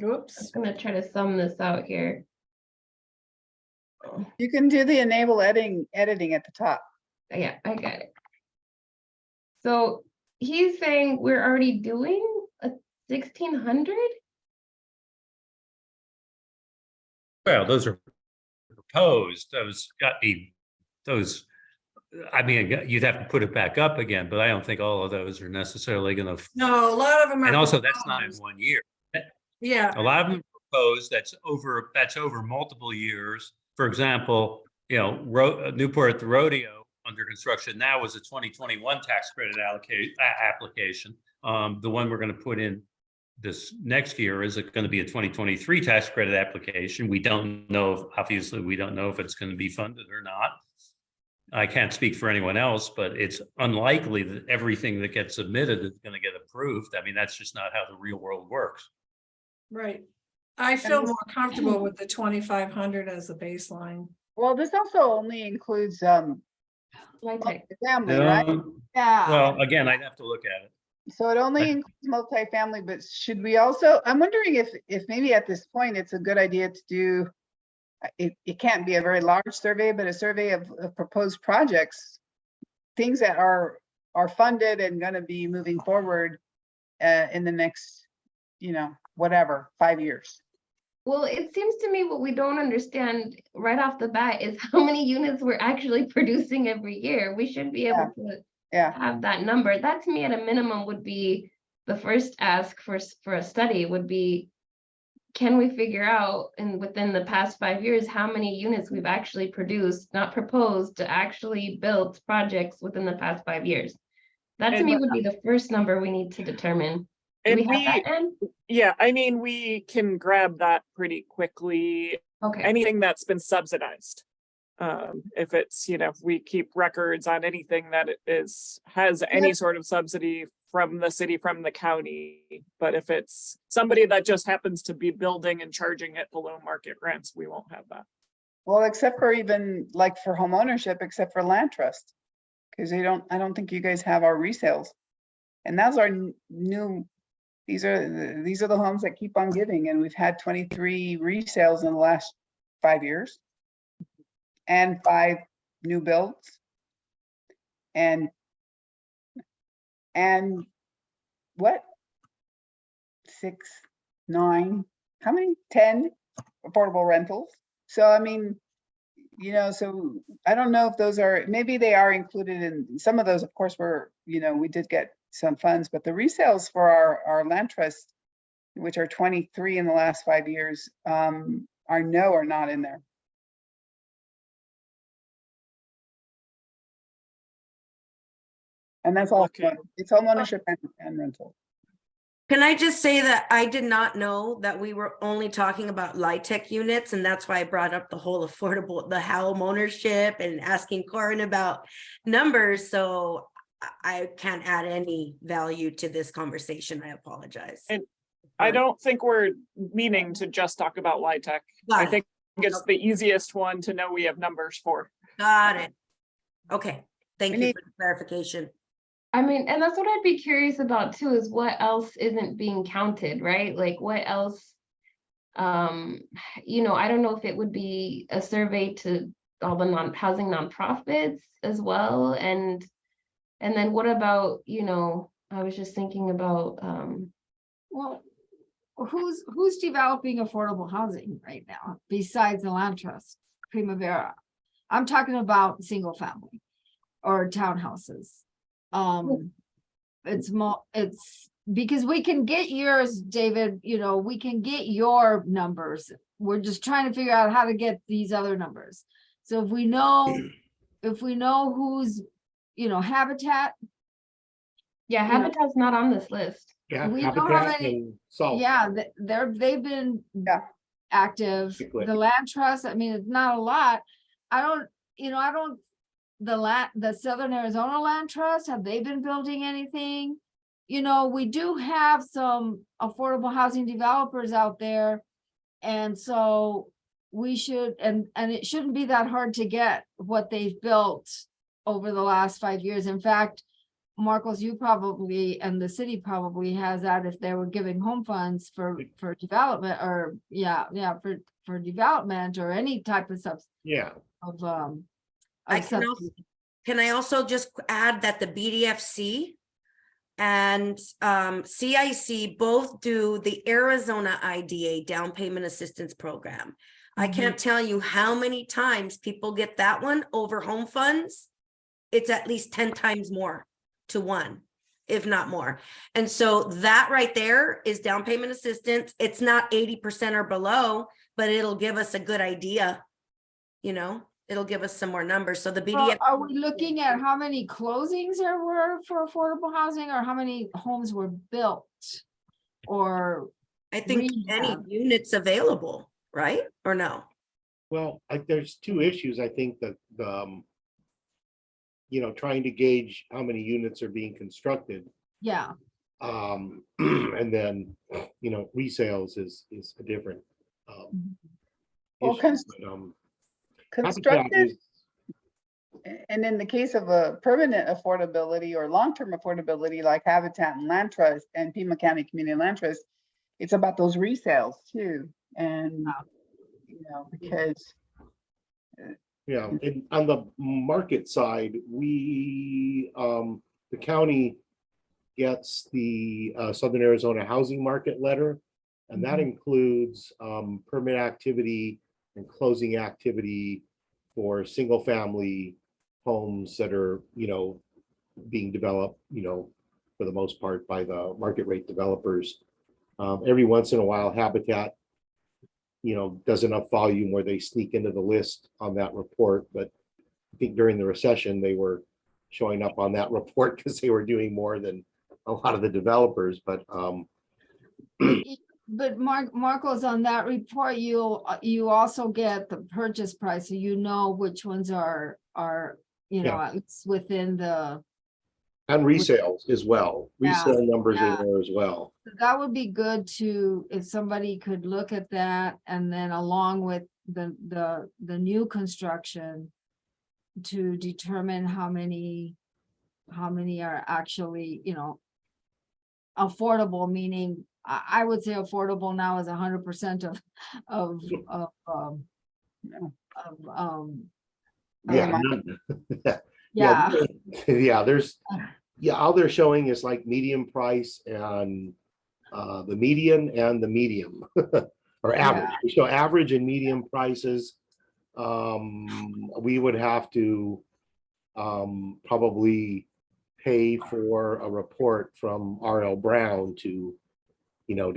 I'm Whoops. gonna try to sum this out here. Oh, you can do the enable editing at the top. yeah, I got it. So he's saying we're already doing a 1,600? Well, those are proposed. Those, I mean, you'd have to put it back up again, but I don't think all of those are necessarily gonna. No, a lot of them are. And also, that's not in proposed. 1 year. Yeah, A lot of them proposed, that's over multiple years. For example, Newport at the rodeo under construction now was a 2021 tax credit application. The one we're going to put in this next year is going to be a 2023 tax credit application. We don't know, obviously, we don't know if it's going to be funded or not. I can't speak for anyone else, but it's unlikely that everything that gets submitted is going to get approved. I mean, that's just not how the real world works. right. I feel more comfortable with the 2,500 as a baseline. Well, this also only includes Like, family, right? Yeah. Well, again, I'd have to look at it. So it only includes multifamily, but should we also, I'm wondering if maybe at this point, it's a good idea to do, it can't be a very large survey, but a survey of proposed projects, things that are funded and gonna be moving forward in the next, whatever, 5 years. well, it seems to me what we don't understand right off the bat is how many units we're actually producing every year. We should be able to Yeah, have that number. That to me at a minimum would be the first ask for a study would be, can we figure out within the past 5 years, how many units we've actually produced, not proposed, to actually built projects within the past 5 years? That to And- me would be the first number we need to determine. Do And we have that, Ann? yeah, I mean, we can grab that pretty quickly. Okay, Anything that's been subsidized. If it's, we keep records on anything that has any sort of subsidy from the city, from the county. But if it's somebody that just happens to be building and charging it below market rents, we won't have that. well, except for even like for home ownership, except for land trust. Because I don't think you guys have our resales. And those are new, these are the homes that keep on giving, and we've had 23 resales in the last 5 years. And 5 new builds. And what? 6, 9, how many? 10 affordable rentals. So I mean, so I don't know if those are, maybe they are included in some of those, of course, we did get some funds, but the resales for our land trust, which are 23 in the last 5 years, are not in there. And that's all, Okay. it's home ownership and rental. Can I just say that I did not know that we were only talking about LIHTC units, and that's why I brought up the whole the home ownership and asking Corin about numbers. So I can't add any value to this conversation. I apologize. And I don't think we're meaning to just talk about LIHTC. I think it's the easiest one to know we have numbers for. Got it. Okay, thank We you need- for the clarification. I mean, and that's what I'd be curious about too, is what else isn't being counted, right? Like what else? I don't know if it would be a survey to all the housing nonprofits as well. And then what about, I was just thinking about, Well, who's developing affordable housing right now besides the land trust, Primavera? I'm talking about single family or townhouses. It's because we can get yours, David, we can get your numbers. We're just trying to figure out how to get these other numbers. So if we know who's, Habitat, yeah, Habitat's not on this list. Yeah, we know how Habitat many- and Salt. yeah, they've been Yeah. active. Particularly. The land trust, I mean, it's not a lot. The Southern Arizona Land Trust, have they been building anything? We do have some affordable housing developers out there. And so we should, and it shouldn't be that hard to get what they've built over the last 5 years. In fact, Marcos, you probably, and the city probably has that if they were giving home funds for development or, for development or any type of Yeah, subsidy. Can I also just add that the BDFC and CIC both do the Arizona IDA down payment assistance program. I can't tell you how many times people get that one over home funds. It's at least 10 times more to one, if not more. And so that right there is down payment assistance. It's not 80% or below, but it'll give us a good idea. It'll give us some more numbers. So the Well, BDF. are we looking at how many closings there were for affordable housing or how many homes were built? Or I think any rehab. units available, right? Or no? Well, there's two issues. I think that trying to gauge how many units are being constructed. Yeah, And then, resales is a different. Well, issue, but, Habitat constructed, is- and in the case of a permanent affordability or long-term affordability like Habitat and Land Trust and Pima County Community Land Trust, it's about those resales too. And, because Yeah, and on the market side, the county gets the Southern Arizona Housing Market Letter, and that includes permit activity and closing activity for single-family homes that are, being developed, for the most part by the market rate developers. Every once in a while, Habitat does enough volume where they sneak into the list on that report. But I think during the recession, they were showing up on that report because they were doing more than a lot of the developers. But Marcos, on that report, you also get the purchase price, so which ones are, Yeah. it's within the. and resales as well. Yeah, Resale numbers yeah. are there as well. That would be good if somebody could look at that and then along with the new construction to determine how many are actually, affordable, meaning I would say affordable now is 100% of Yeah. yeah. Yeah, all they're showing is like medium price and the median and the medium or average. They show average and medium prices. We would have to probably pay for a report from RL Brown to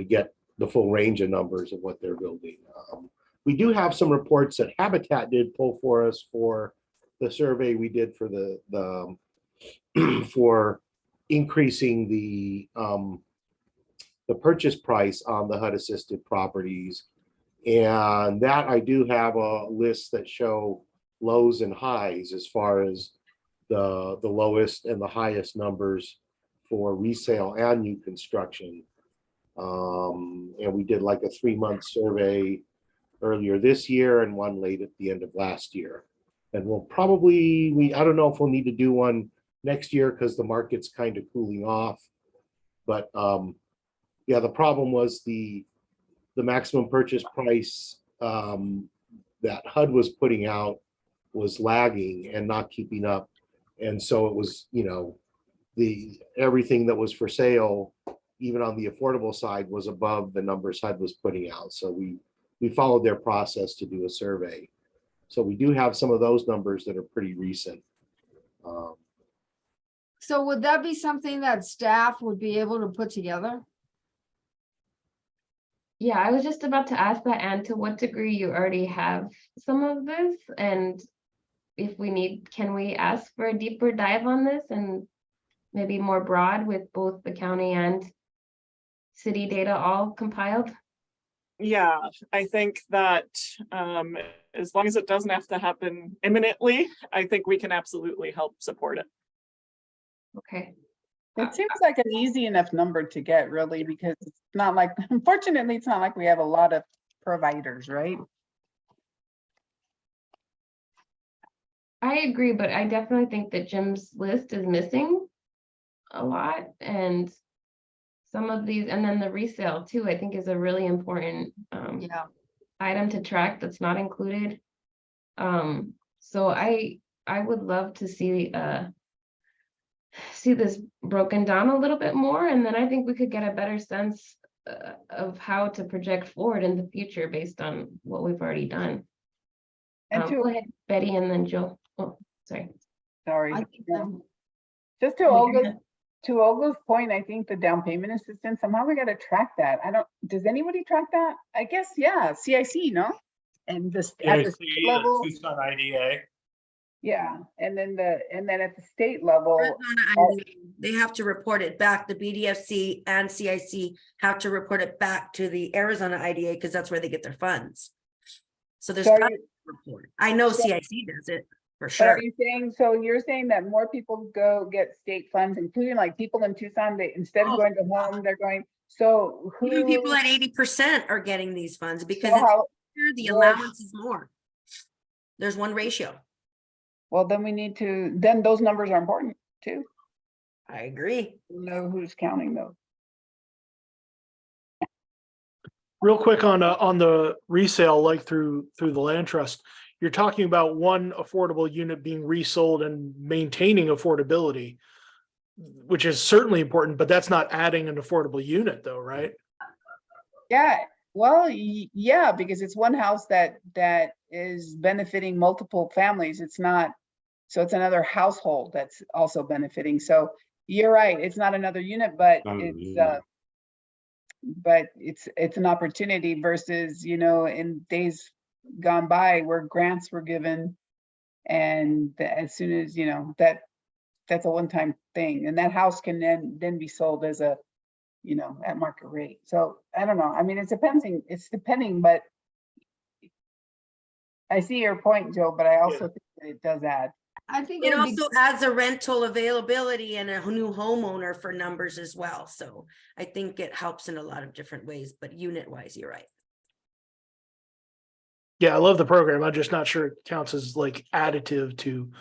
get the full range of numbers of what they're building. We do have some reports that Habitat did pull for us for the survey we did for the for increasing the purchase price on the HUD assisted properties. And that I do have a list that show lows and highs as far as the lowest and the highest numbers for resale and new construction. And we did like a 3-month survey earlier this year and one late at the end of last year. And we'll probably, I don't know if we'll need to do one next year because the market's kind of cooling off. But yeah, the problem was the maximum purchase price that HUD was putting out was lagging and not keeping up. And so it was, everything that was for sale, even on the affordable side, was above the numbers HUD was putting out. So we followed their process to do a survey. So we do have some of those numbers that are pretty recent. So would that be something that staff would be able to put together? Yeah, I was just about to ask that, and to what degree you already have some of this, and if we need, can we ask for a deeper dive on this and maybe more broad with both the county and city data all compiled? Yeah, I think that as long as it doesn't have to happen imminently, I think we can absolutely help support it. Okay. It seems like an easy enough number to get, really, because it's not like, unfortunately, it's not like we have a lot of providers, right? I agree, but I definitely think that Jim's list is missing a lot, and some of these, and then the resale too, I think is a really important Yeah. item to track that's not included. So I would love to see this broken down a little bit more, and then I think we could get a better sense of how to project forward in the future based on what we've already done. And Go ahead, Betty, and then Jill. Oh, sorry. Sorry. I think, Just to Olga's point, I think the down payment assistance, somehow we gotta track that. Does anybody track that? I guess, yeah, CIC, no? And this at the state level, Tucson IDA. yeah, and then at the state level, Arizona IDA, they have to report it back. The BDFC and CIC have to report it back to the Arizona IDA because that's where they get their funds. So there's So are got to you- be a report. I know So- CIC does it for but are sure. you saying, so you're saying that more people go get state funds, including like people in Tucson, they, instead of Oh, going to home, they're going, so who? Even people at 80% are getting these funds because So it's how- bigger, the well- allowance is more. There's one ratio. Well, then we need to, then those numbers are important too. I agree. Know who's counting those. Real quick on the resale, like through the land trust, you're talking about one affordable unit being resold and maintaining affordability, which is certainly important, but that's not adding an affordable unit though, right? Yeah, well, yeah, because it's one house that is benefiting multiple families. It's not, so it's another household that's also benefiting. So you're right, it's not another unit, but it's an opportunity versus, in days gone by where grants were given. And as soon as, that's a one-time thing, and that house can then be sold as a, at market rate. So I don't know. I mean, it's depending, but I see your point, Joe, but I also think that it does add. I think It would be also adds a rental availability and a new homeowner for numbers as well. So I think it helps in a lot of different ways, but unit wise, you're right. Yeah, I love the program. I'm just not sure it counts as like additive to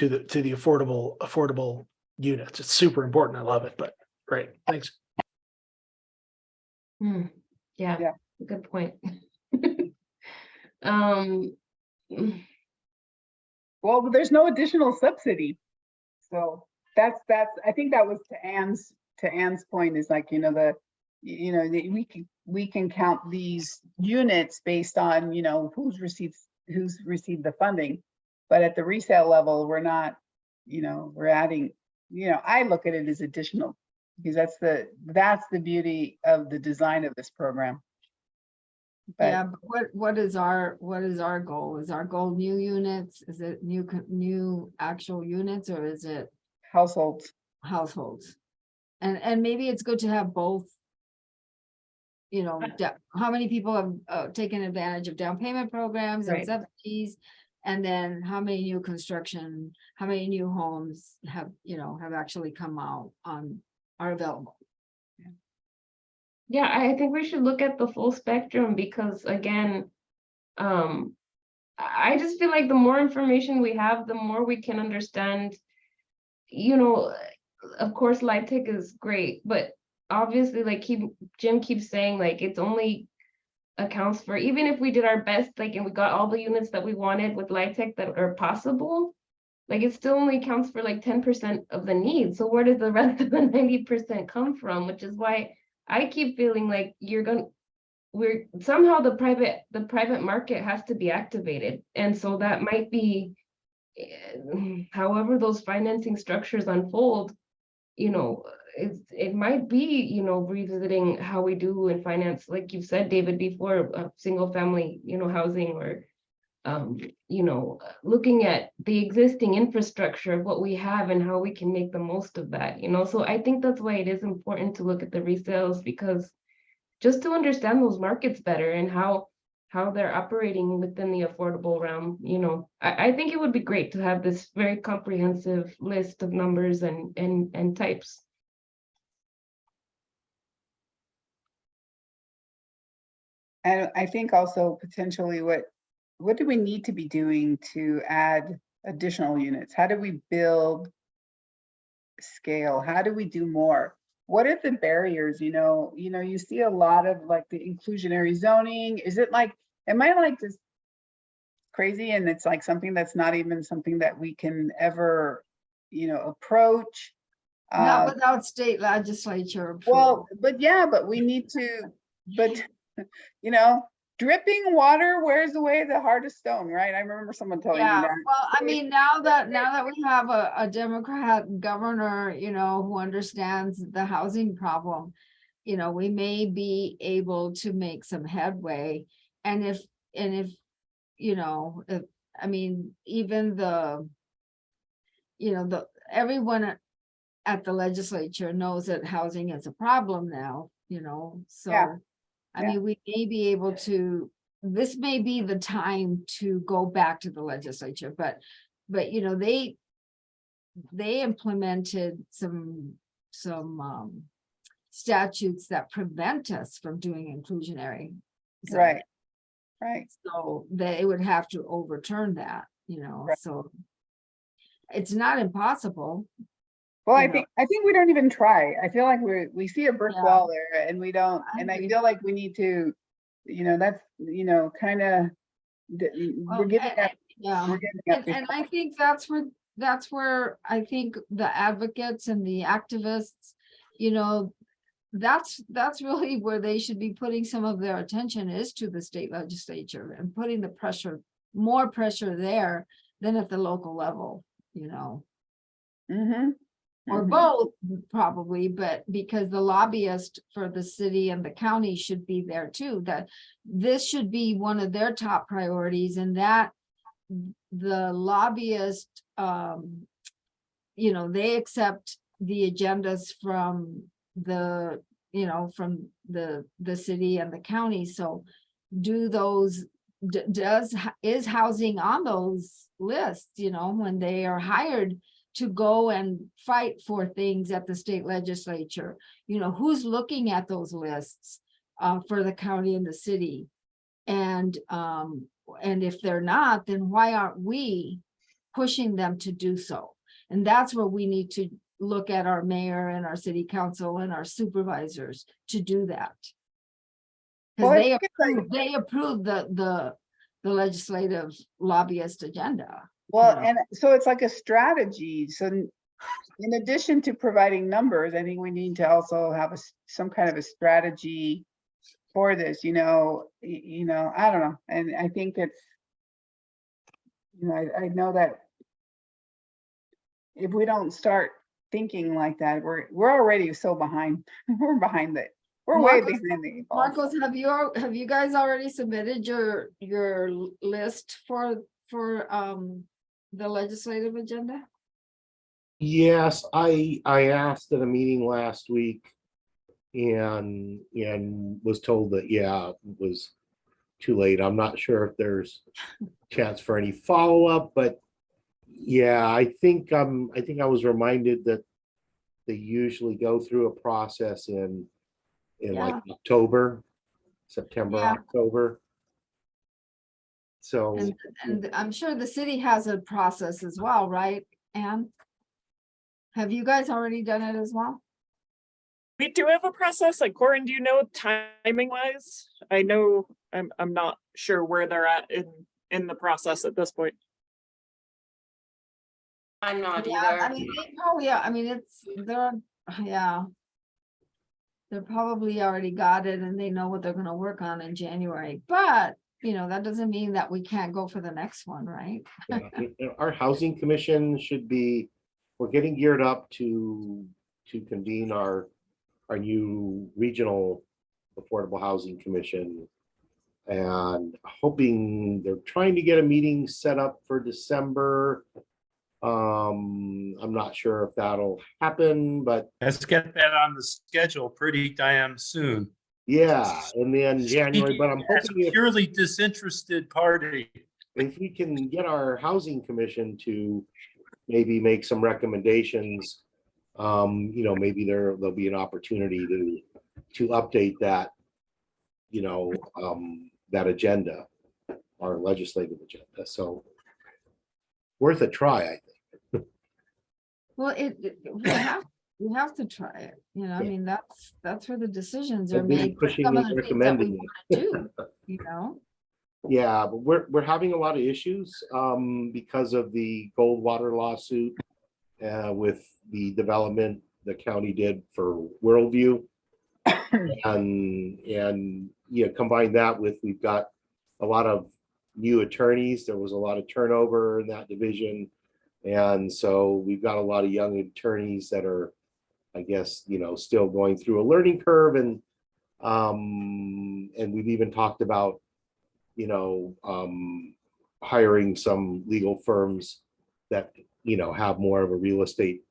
the affordable units. It's super important. I love it, but great. Thanks. Yeah, Yeah. good point. Well, but there's no additional subsidy. So that's, I think that was to Ann's point, is like, we can count these units based on, who's received the funding. But at the resale level, we're not, we're adding, I look at it as additional, because that's the beauty of the design of this program. But Yeah, but what is our goal? Is our goal new units? Is it new actual units, or is it households, households? And maybe it's good to have both. How many people have taken advantage of down payment programs and Right. subsidies? And then how many new construction, how many new homes have actually come out are available? Yeah, I think we should look at the full spectrum, because again, I just feel like the more information we have, the more we can understand you know, of course, LIHTC is great, but obviously, like Jim keeps saying, like, it's only accounts for, even if we did our best, like, and we got all the units that we wanted with LIHTC that are possible, like, it still only accounts for like 10% of the need. So where does the rest of the 90% come from? Which is why I keep feeling like we're somehow the private market has to be activated. And so that might be, however those financing structures unfold, you know, it might be, you know, revisiting how we do in finance, like you said, David, before, single family, you know, housing, or you know, looking at the existing infrastructure of what we have and how we can make the most of that, you know. So I think that's why it is important to look at the resales, because just to understand those markets better and how they're operating within the affordable realm, you know, I think it would be great to have this very comprehensive list of numbers and types. And I think also potentially what do we need to be doing to add additional units? How do we build scale? How do we do more? What are the barriers? You know, you see a lot of like the inclusionary zoning. Is it like, am I like just crazy? And it's like something that's not even something that we can ever, you know, approach. Not without state legislature approval. Well, but yeah, but we need to, but you know, dripping water wears away the hardest stone, right? I remember someone telling me Yeah, that. well, I mean, now that we have a Democrat governor, you know, who understands the housing problem, you know, we may be able to make some headway. And if, you know, if, I mean, even you know, everyone at the legislature knows that housing is a problem now, you know, so. Yeah. I Yeah. mean, we may be able to, this may be the time to go back to the legislature, but you know, they implemented some statutes that prevent us from doing inclusionary zoning. Right. So they would have to overturn that, you know, Right. so it's not impossible. Well, You I think we don't even try. I feel like we see a brick Yeah. wall there and we don't, I and I agree. feel like we need to, you know, that's, you know, kind of, we're Well, giving up. Yeah, We're giving up. and I think that's where I think the advocates and the activists, you know, that's really where they should be putting some of their attention, is to the state legislature and putting the pressure, more pressure there than at the local level, you know. Mm-hmm. Or both, probably, but because the lobbyist for the city and the county should be there too, that this should be one of their top priorities, and that the lobbyist, you know, they accept the agendas from the, you know, from the city and the county. So do those, is housing on those lists, you know, when they are hired to go and fight for things at the state legislature? You know, who's looking at those lists for the county and the city? And if they're not, then why aren't we pushing them to do so? And that's where we need to look at our mayor and our city council and our supervisors to do that. Well, Because I think it's like, they approve the legislative lobbyist agenda. well, know. and so it's like a strategy. So in addition to providing numbers, I think we need to also have some kind of a strategy for this, you know, I don't know. And I think it's, you know, I know that if we don't start thinking like that, we're already so behind. We're behind it. We're way Marcos- behind the eight ball. Marcos, have you guys already submitted your list for the legislative agenda? Yes, I asked at a meeting last week and was told that, yeah, it was too late. I'm not sure if there's chance for any follow-up, but yeah, I think I was reminded that they usually go through a process in like October, September, Yeah. October. So And I'm sure the city has a process as well, right, Anne? Have you guys already done it as well? We do have a process, like Corin, do you know timing wise? I know, I'm not sure where they're at in the process at this point. I'm not Yeah, either. I mean, I mean, yeah. They're probably already got it and they know what they're gonna work on in January, but, that doesn't mean that we can't go for the next one, right? Yeah, our housing commission should be, we're getting geared up to convene our new regional affordable housing commission. And hoping, they're trying to get a meeting set up for December. I'm not sure if that'll happen, but Let's get that on the schedule pretty damn soon. yeah, and then January, but I'm As a hoping purely disinterested party. if we can get our housing commission to maybe make some recommendations, maybe there'll be an opportunity to update that, that agenda, our legislative agenda. So worth a try, I think. Well, we have to try it, I mean, that's where the decisions are But maybe made. for pushing some of and the things that we recommending wanna do. Yeah, but we're having a lot of issues because of the Goldwater lawsuit with the development the county did for Worldview. And combine that with, we've got a lot of new attorneys. There was a lot of turnover in that division. And so we've got a lot of young attorneys that are, I guess, still going through a learning curve. And we've even talked about, hiring some legal firms that, have more of a real estate,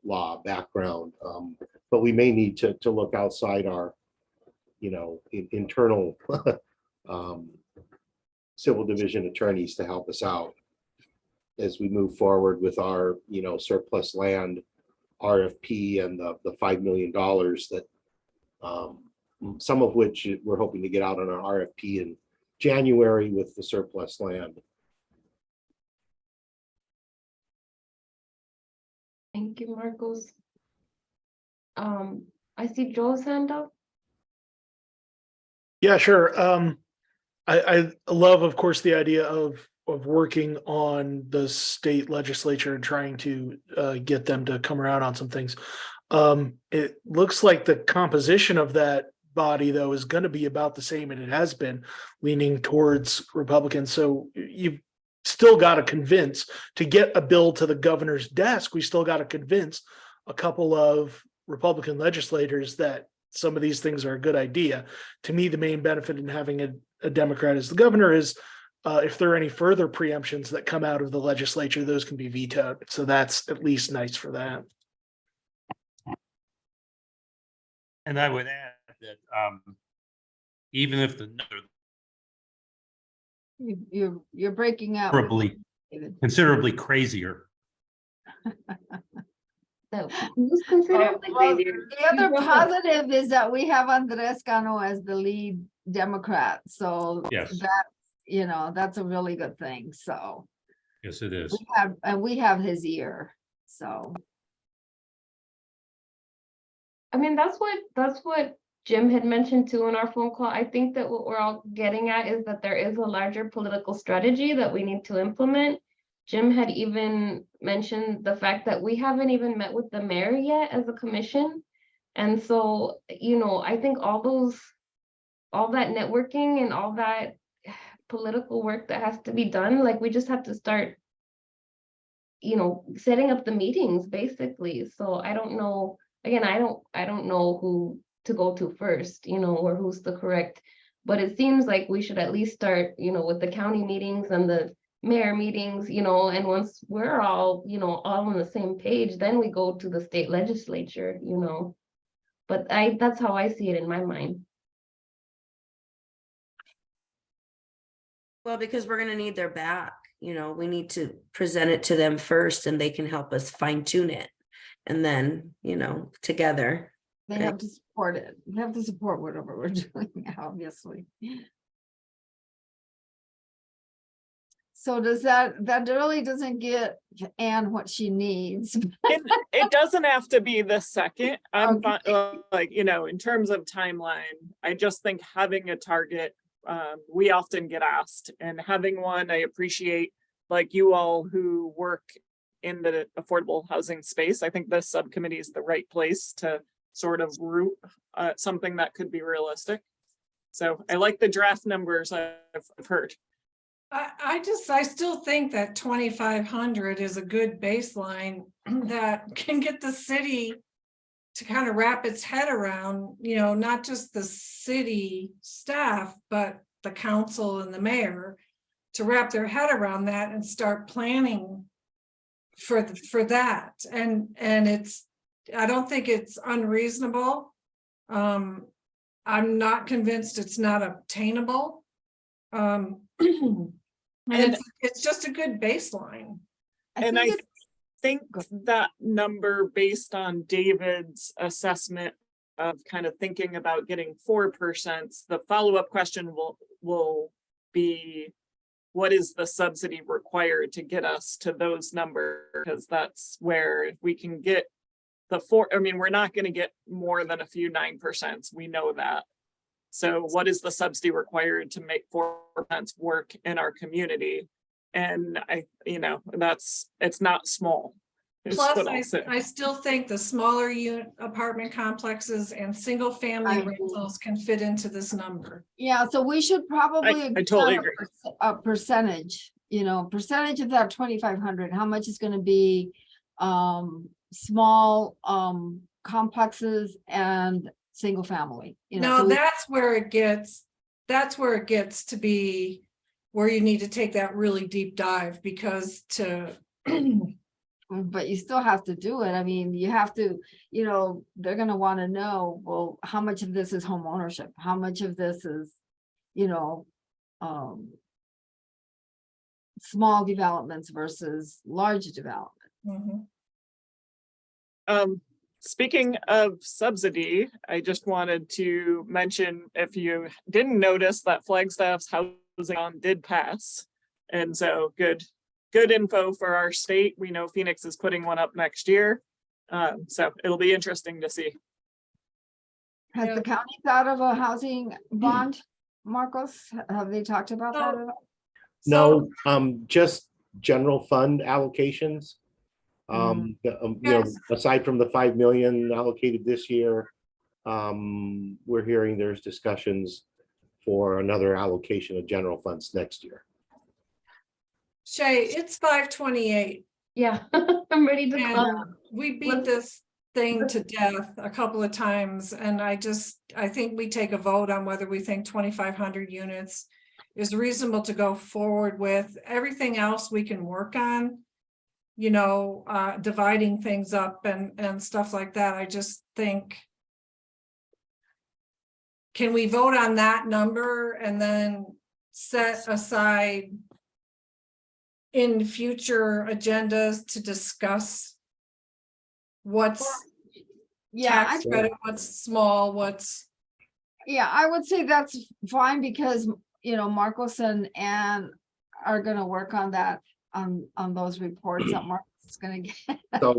law background. But we may need to look outside our, internal civil division attorneys to help us out as we move forward with our, surplus land RFP and the $5 million that, some of which we're hoping to get out on our RFP in January with the surplus land. Thank you, Marcos. I see Joe's hand up. Yeah, sure. I love, of course, the idea of working on the state legislature and trying to get them to come around on some things. It looks like the composition of that body, though, is going to be about the same, and it has been leaning towards Republicans. So you've still got to convince, to get a bill to the governor's desk, we still got to convince a couple of Republican legislators that some of these things are a good idea. To me, the main benefit in having a Democrat as the governor is if there are any further preemptions that come out of the legislature, those can be vetoed. So that's at least nice for that. And I would add that even if the You're breaking up. considerably crazier. So who's considerably Well, crazier? the other You broke up. positive is that we have Andres Cano as the lead Democrat, so Yes. that's a really good thing, so. Yes, it is. We have his ear, so. I mean, that's what Jim had mentioned too in our phone call. I think that what we're all getting at is that there is a larger political strategy that we need to implement. Jim had even mentioned the fact that we haven't even met with the mayor yet as a commission. And so, I think all that networking and all that political work that has to be done, like we just have to start, setting up the meetings basically. So I don't know, again, I don't know who to go to first, or who's the correct, but it seems like we should at least start, with the county meetings and the mayor meetings, and once we're all, all on the same page, then we go to the state legislature, but that's how I see it in my mind. Well, because we're gonna need their back, we need to present it to them first and they can help us fine tune it. And then, together. They have to support it. They have to support whatever we're doing, obviously. So does that really doesn't get Anne what she needs. It doesn't have to be the second. I'm Okay. like, in terms of timeline, I just think having a target, we often get asked, and having one, I appreciate, like you all who work in the affordable housing space. I think this subcommittee is the right place to sort of root something that could be realistic. So I like the draft numbers I've heard. I still think that 2,500 is a good baseline that can get the city to kind of wrap its head around, not just the city staff, but the council and the mayor to wrap their head around that and start planning for that. And I don't think it's unreasonable. I'm not convinced it's not obtainable. And it's just a good baseline. I think that number, based on David's assessment of kind of thinking about getting 4%, the follow-up question will be, what is the subsidy required to get us to those numbers? Because that's where, if we can get the 4, we're not going to get more than a few 9%. We know that. So what is the subsidy required to make 4% work in our community? And it's not small. Plus, I still think the smaller unit apartment complexes and single family rentals can fit into this number. Yeah, so we should probably. I totally agree. A percentage, percentage of that 2,500, how much is gonna be small complexes and single family, No, so that's where it gets to be where you need to take that really deep dive, because but you still have to do it. You have to, they're gonna want to know, well, how much of this is home ownership? How much of this is, small developments versus large development? Mhm. Speaking of subsidy, I just wanted to mention, if you didn't notice, that Flagstaff's housing on did pass. And so good info for our state. We know Phoenix is putting one up next year. So it'll be interesting to see. Has the county thought of a housing bond, Marcos? Have they talked about that at all? No, just general fund allocations. Aside from the 5 million allocated this year, we're hearing there's discussions for another allocation of general funds next year. Shay, it's 5:28. Yeah, I'm ready to call. We beat this thing to death a couple of times, and I think we take a vote on whether we think 2,500 units is reasonable to go forward with. Everything else we can work on, dividing things up and stuff like that. I just think, can we vote on that number and then set aside in future agendas to discuss what's tax credit, what's small, I would say that's fine, because Marcos and Ann are gonna work on that, on those reports that Marcos is gonna get. So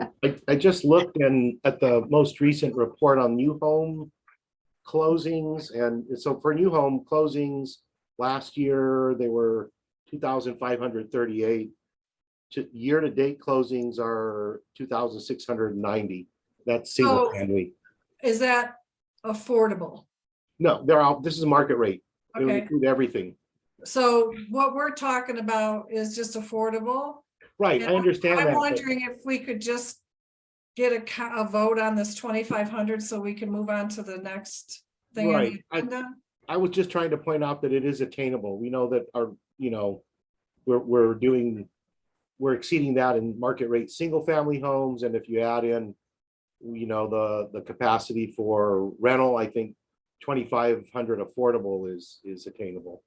I just looked at the most recent report on new home closings. And so for new home closings, last year, they were 2,538. Year-to-date closings are 2,690. That's single family. is that affordable? No, this is market rate. It would Okay, include everything. so what we're talking about is just affordable. Right, I understand I'm that. but- wondering if we could just get a vote on this 2,500 so we can move on to the next thing. on the Right, agenda. I was just trying to point out that it is attainable. We know that we're exceeding that in market rate single family homes. And if you add in, the capacity for rental, I think 2,500 affordable is attainable.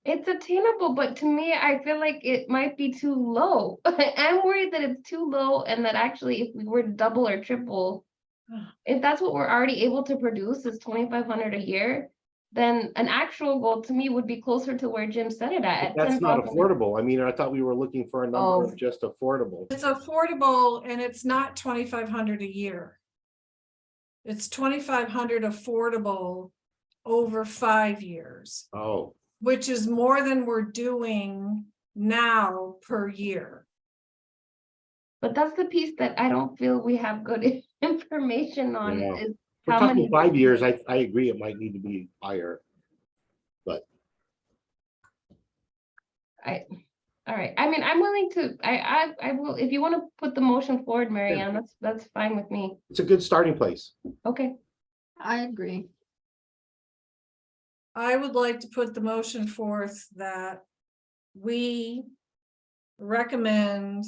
It's attainable, but to me, I feel like it might be too low. I'm worried that it's too low, and that actually, if we were to double or triple, if that's what we're already able to produce is 2,500 a year, then an actual goal to me would be closer to where Jim set it at That's not 10,000. affordable. I mean, I thought we were looking for a number of just affordable. It's affordable and it's not 2,500 a year. It's 2,500 affordable over 5 years, Oh, which is more than we're doing now per year. But that's the piece that I don't feel we have good information on Yeah. is we're how talking many. 5 years. I agree it might need to be higher. But All right, I mean, I'm willing to, I will, if you want to put the motion forward, Marianne, that's fine with me. it's a good starting place. Okay, I agree. I would like to put the motion forth that we recommend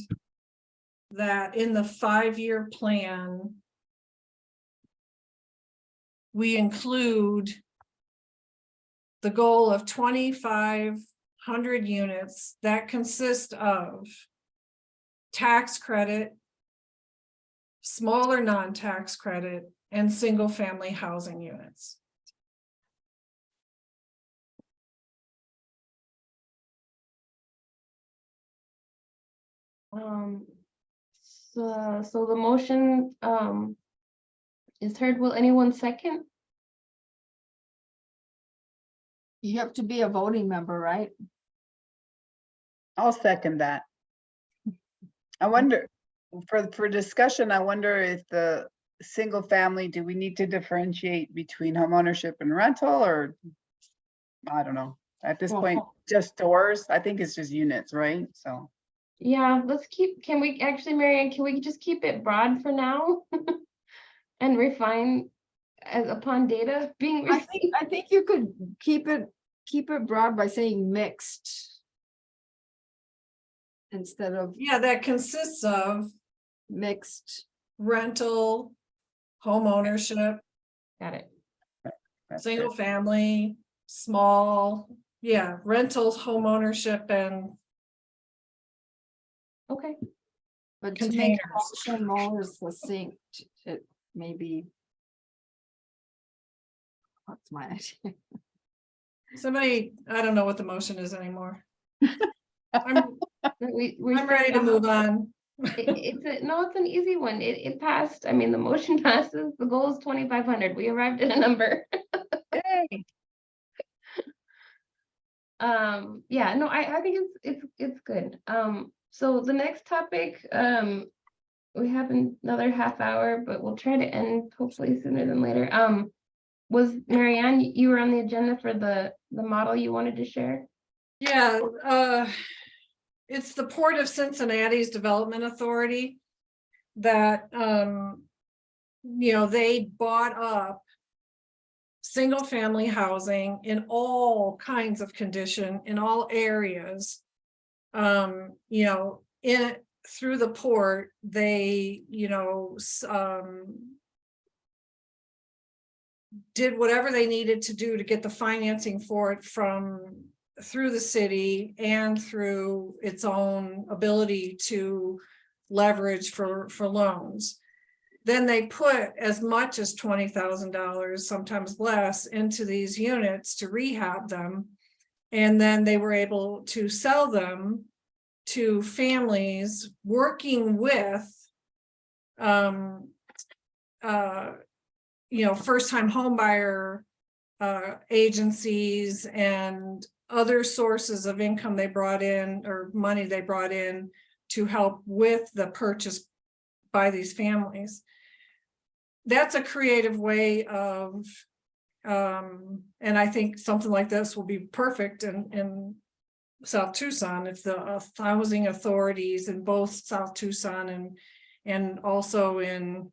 that in the 5-year plan, we include the goal of 2,500 units that consist of tax credit, smaller non-tax credit, and single-family housing units. so the motion, is heard. Will anyone second? You have to be a voting member, right? I'll second that. I wonder, for discussion, I wonder if the single family, do we need to differentiate between homeownership and rental, or I don't know. At this Well, point, just doors, I think it's just units, right? So, Yeah, let's keep, can we actually, Marianne, can we just keep it broad for now? And refine as upon data being received? I think you could keep it broad by saying mixed. Instead of Yeah, that consists of mixed. rental, home ownership, Got it. that's single good. family, small, yeah, rentals, home ownership, and Okay, But to make the containers. motion more succinct, it maybe. What's my idea? Somebody, I don't know what the motion is anymore. I'm we're ready to move on. it's an easy one. It passed. I mean, the motion passes. The goal is 2,500. We arrived at a number. Yay. Yeah, no, I think it's good. So the next topic, we have another half hour, but we'll try to end hopefully sooner than later. Was Marianne, you were on the agenda for the model you wanted to share? Yeah, it's the Port of Cincinnati's Development Authority that, they bought up single-family housing in all kinds of condition, in all areas. Through the port, they, did whatever they needed to do to get the financing for it through the city and through its own ability to leverage for loans. Then they put as much as $20,000, sometimes less, into these units to rehab them. And then they were able to sell them to families working with first-time home buyer agencies and other sources of income they brought in, or money they brought in, to help with the purchase by these families. That's a creative way of, and I think something like this will be perfect in South Tucson if the housing authorities in both South Tucson and also in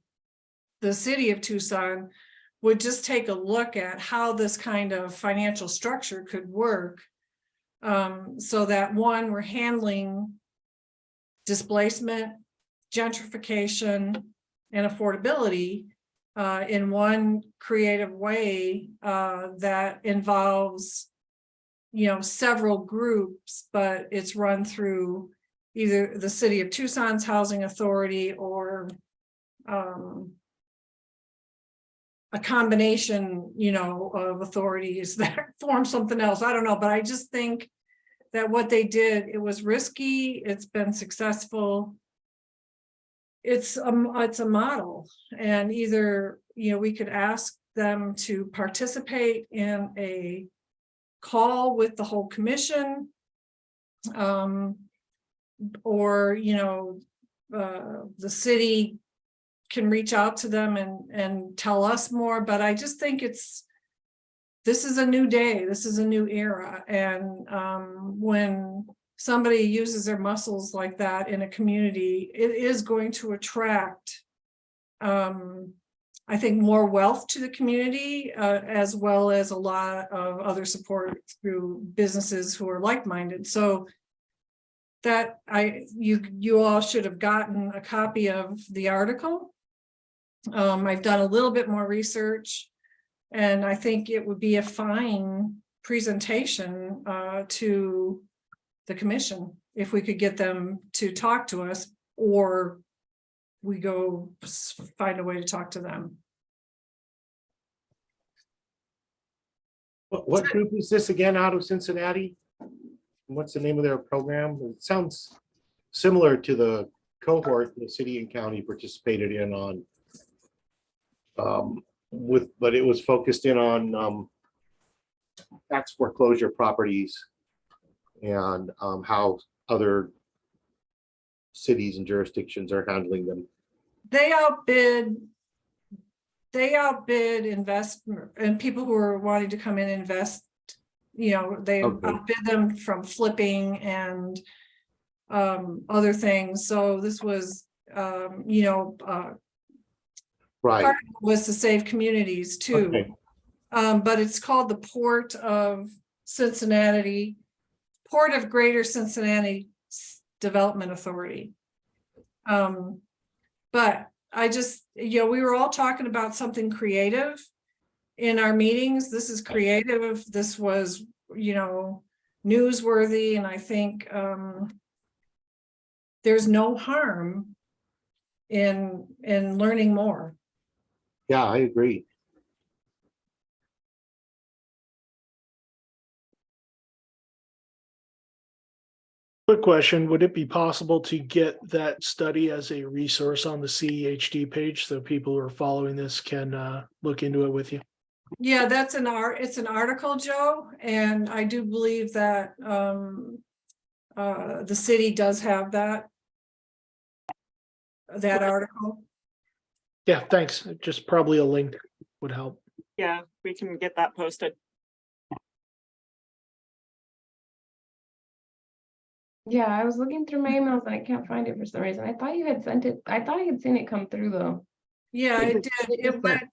the city of Tucson would just take a look at how this kind of financial structure could work, so that one, we're handling displacement, gentrification, and affordability in one creative way that involves several groups, but it's run through either the city of Tucson's housing authority or a combination, you know, of authorities that form something else. I don't know, but I just think that what they did, it was risky. It's been successful. It's a model, and either, you know, we could ask them to participate in a call with the whole commission, or, you know, the city can reach out to them and tell us more, but I just think this is a new day, this is a new era, and when somebody uses their muscles like that in a community, it is going to attract, I think, more wealth to the community, as well as a lot of other support through businesses who are like-minded. So that you all should have gotten a copy of the article. I've done a little bit more research, and I think it would be a fine presentation to the commission if we could get them to talk to us, or we go find a way to talk to them. What group is this again out of Cincinnati? What's the name of their program? It sounds similar to the cohort the city and county participated in on. But it was focused in on tax foreclosure properties and how other cities and jurisdictions are handling them. They outbid investment and people who are wanting to come in and invest, you know, they Okay. outbid them from flipping and other things. So this was, you know, Right. part of it was to save communities too. Okay. But it's called the Port of Cincinnati, Port of Greater Cincinnati Development Authority. But I just, you know, we were all talking about something creative in our meetings. This is creative. This was, you know, newsworthy. And I think there's no harm in learning more. Yeah, I agree. Quick question, would it be possible to get that study as a resource on the CEHD page so people who are following this can look into it with you? Yeah, that's it's an article, Joe, and I do believe that the city does have that article. Yeah, thanks. Just probably a link would help. Yeah, we can get that posted. Yeah, I was looking through my emails and I can't find it for some reason. I thought you had sent it. I thought I had seen it come through though. Yeah, it did. It went.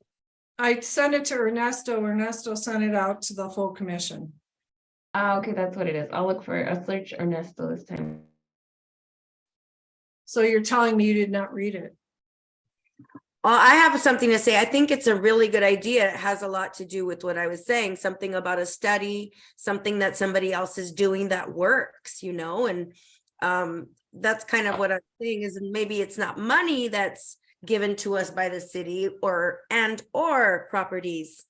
I sent it to Ernesto. Ernesto sent it out to the full commission. Okay, that's what it is. I'll look for a search Ernesto this time. So you're telling me you did not read it? Well, I have something to say. I think it's a really good idea. It has a lot to do with what I was saying, something about a study, something that somebody else is doing that works, you know, and that's kind of what I'm saying is maybe it's not money that's given to us by the city or properties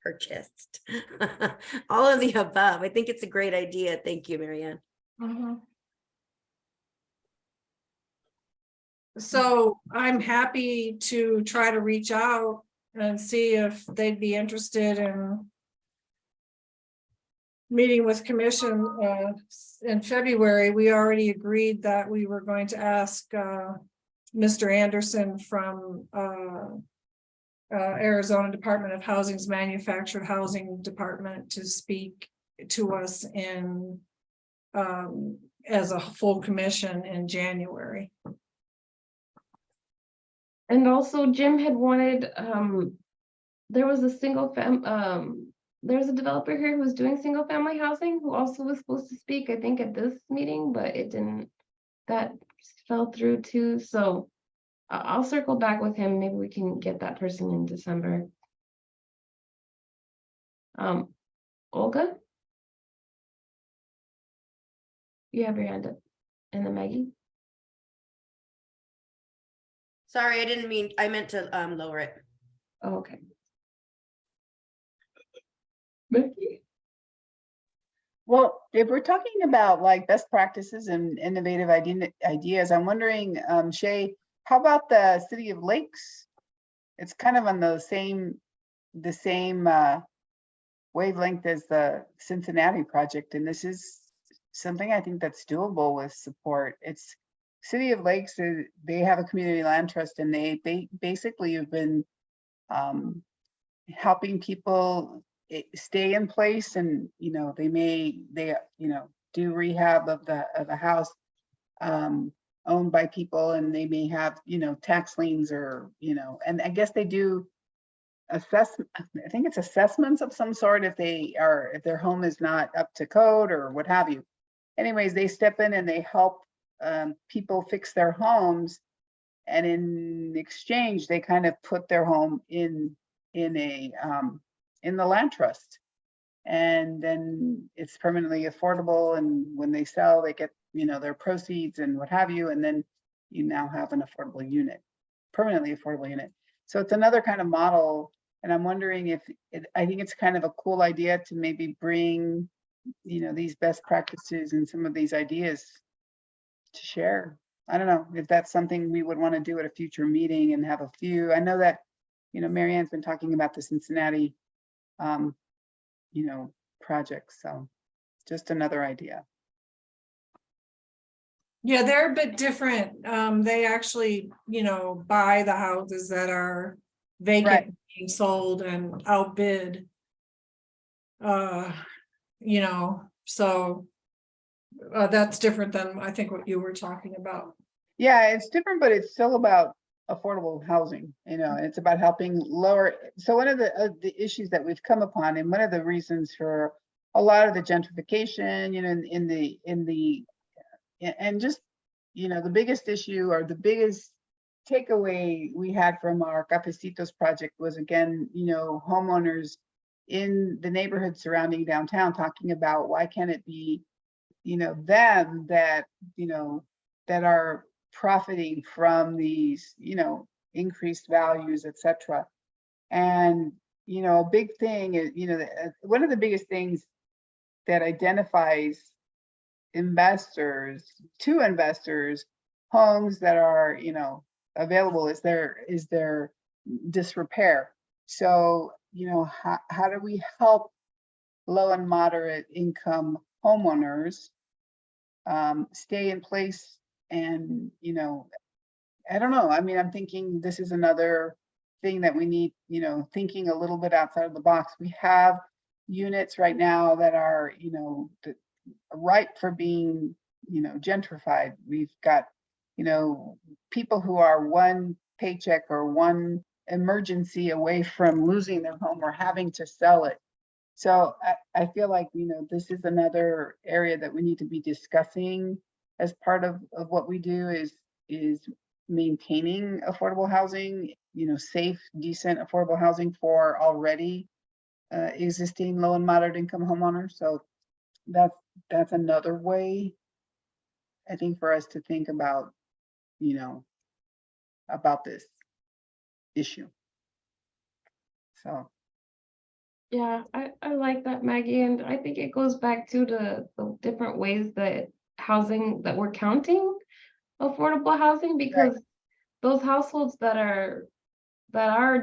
purchased. All of the above. I think it's a great idea. Thank you, Marianne. So I'm happy to try to reach out and see if they'd be interested in meeting with commission in February. We already agreed that we were going to ask Mr. Anderson from Arizona Department of Housing's Manufactured Housing Department to speak to us in as a full commission in January. And also Jim had wanted, there was a there's a developer here who was doing single family housing who also was supposed to speak, I think, at this meeting, but it didn't, that fell through too. So I'll circle back with him. Maybe we can get that person in December. Olga? You have your hand up. And then Maggie? Sorry, I didn't mean, I meant to lower it. Oh, okay. Becky? Well, if we're talking about like best practices and innovative ideas, I'm wondering, Shay, how about the City of Lakes? It's kind of on the same wavelength as the Cincinnati project, and this is something I think that's doable with support. It's City of Lakes, they have a community land trust, and they basically have been helping people stay in place, and they do rehab of the house owned by people, and they may have tax liens, or and I guess they do assessment. I think it's assessments of some sort if their home is not up to code or what have you. Anyways, they step in and they help people fix their homes, and in exchange they kind of put their home in the land trust, and then it's permanently affordable, and when they sell they get their proceeds and what have you, and then you now have an affordable unit, permanently affordable unit. So it's another kind of model, and I'm wondering if I think it's kind of a cool idea to maybe bring these best practices and some of these ideas to share. I don't know if that's something we would want to do at a future meeting and have a few. I know that Mary Ann's been talking about the Cincinnati project, so just another idea. Yeah, they're a bit different. They actually, buy the houses that are vacant, Right. being sold and outbid. So that's different than I think what you were talking about. Yeah, it's different, but it's still about affordable housing, and it's about helping lower. So one of the issues that we've come upon, and one of the reasons for a lot of the gentrification, and just, the biggest issue or the biggest takeaway we had from our Cafecitos project was, again, homeowners in the neighborhood surrounding downtown talking about why can't it be, them that, that are profiting from these, increased values, etc. And, a big thing is, one of the biggest things that identifies investors homes that are available is their disrepair. So how do we help low and moderate income homeowners stay in place? And I don't know, I mean, I'm thinking this is another thing that we need, thinking a little bit outside of the box. We have units right now that are ripe for being gentrified. We've got people who are one paycheck or one emergency away from losing their home or having to sell it. So I feel like this is another area that we need to be discussing as part of what we do, is maintaining affordable housing, safe, decent, affordable housing for already existing low and moderate income homeowners. So that's another way, I think, for us to think about, about this issue. So. Yeah, I like that, Maggie, and I think it goes back to the different ways that we're counting affordable housing, because those households that are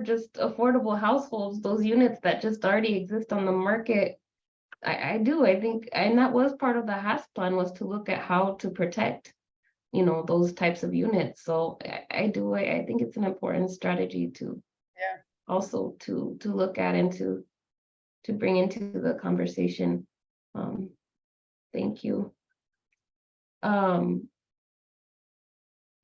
just affordable households, those units that just already exist on the market, I think, and that was part of the HAS plan, was to look at how to protect, those types of units. So I think it's an important strategy to also to look at and to bring into the conversation. Thank you.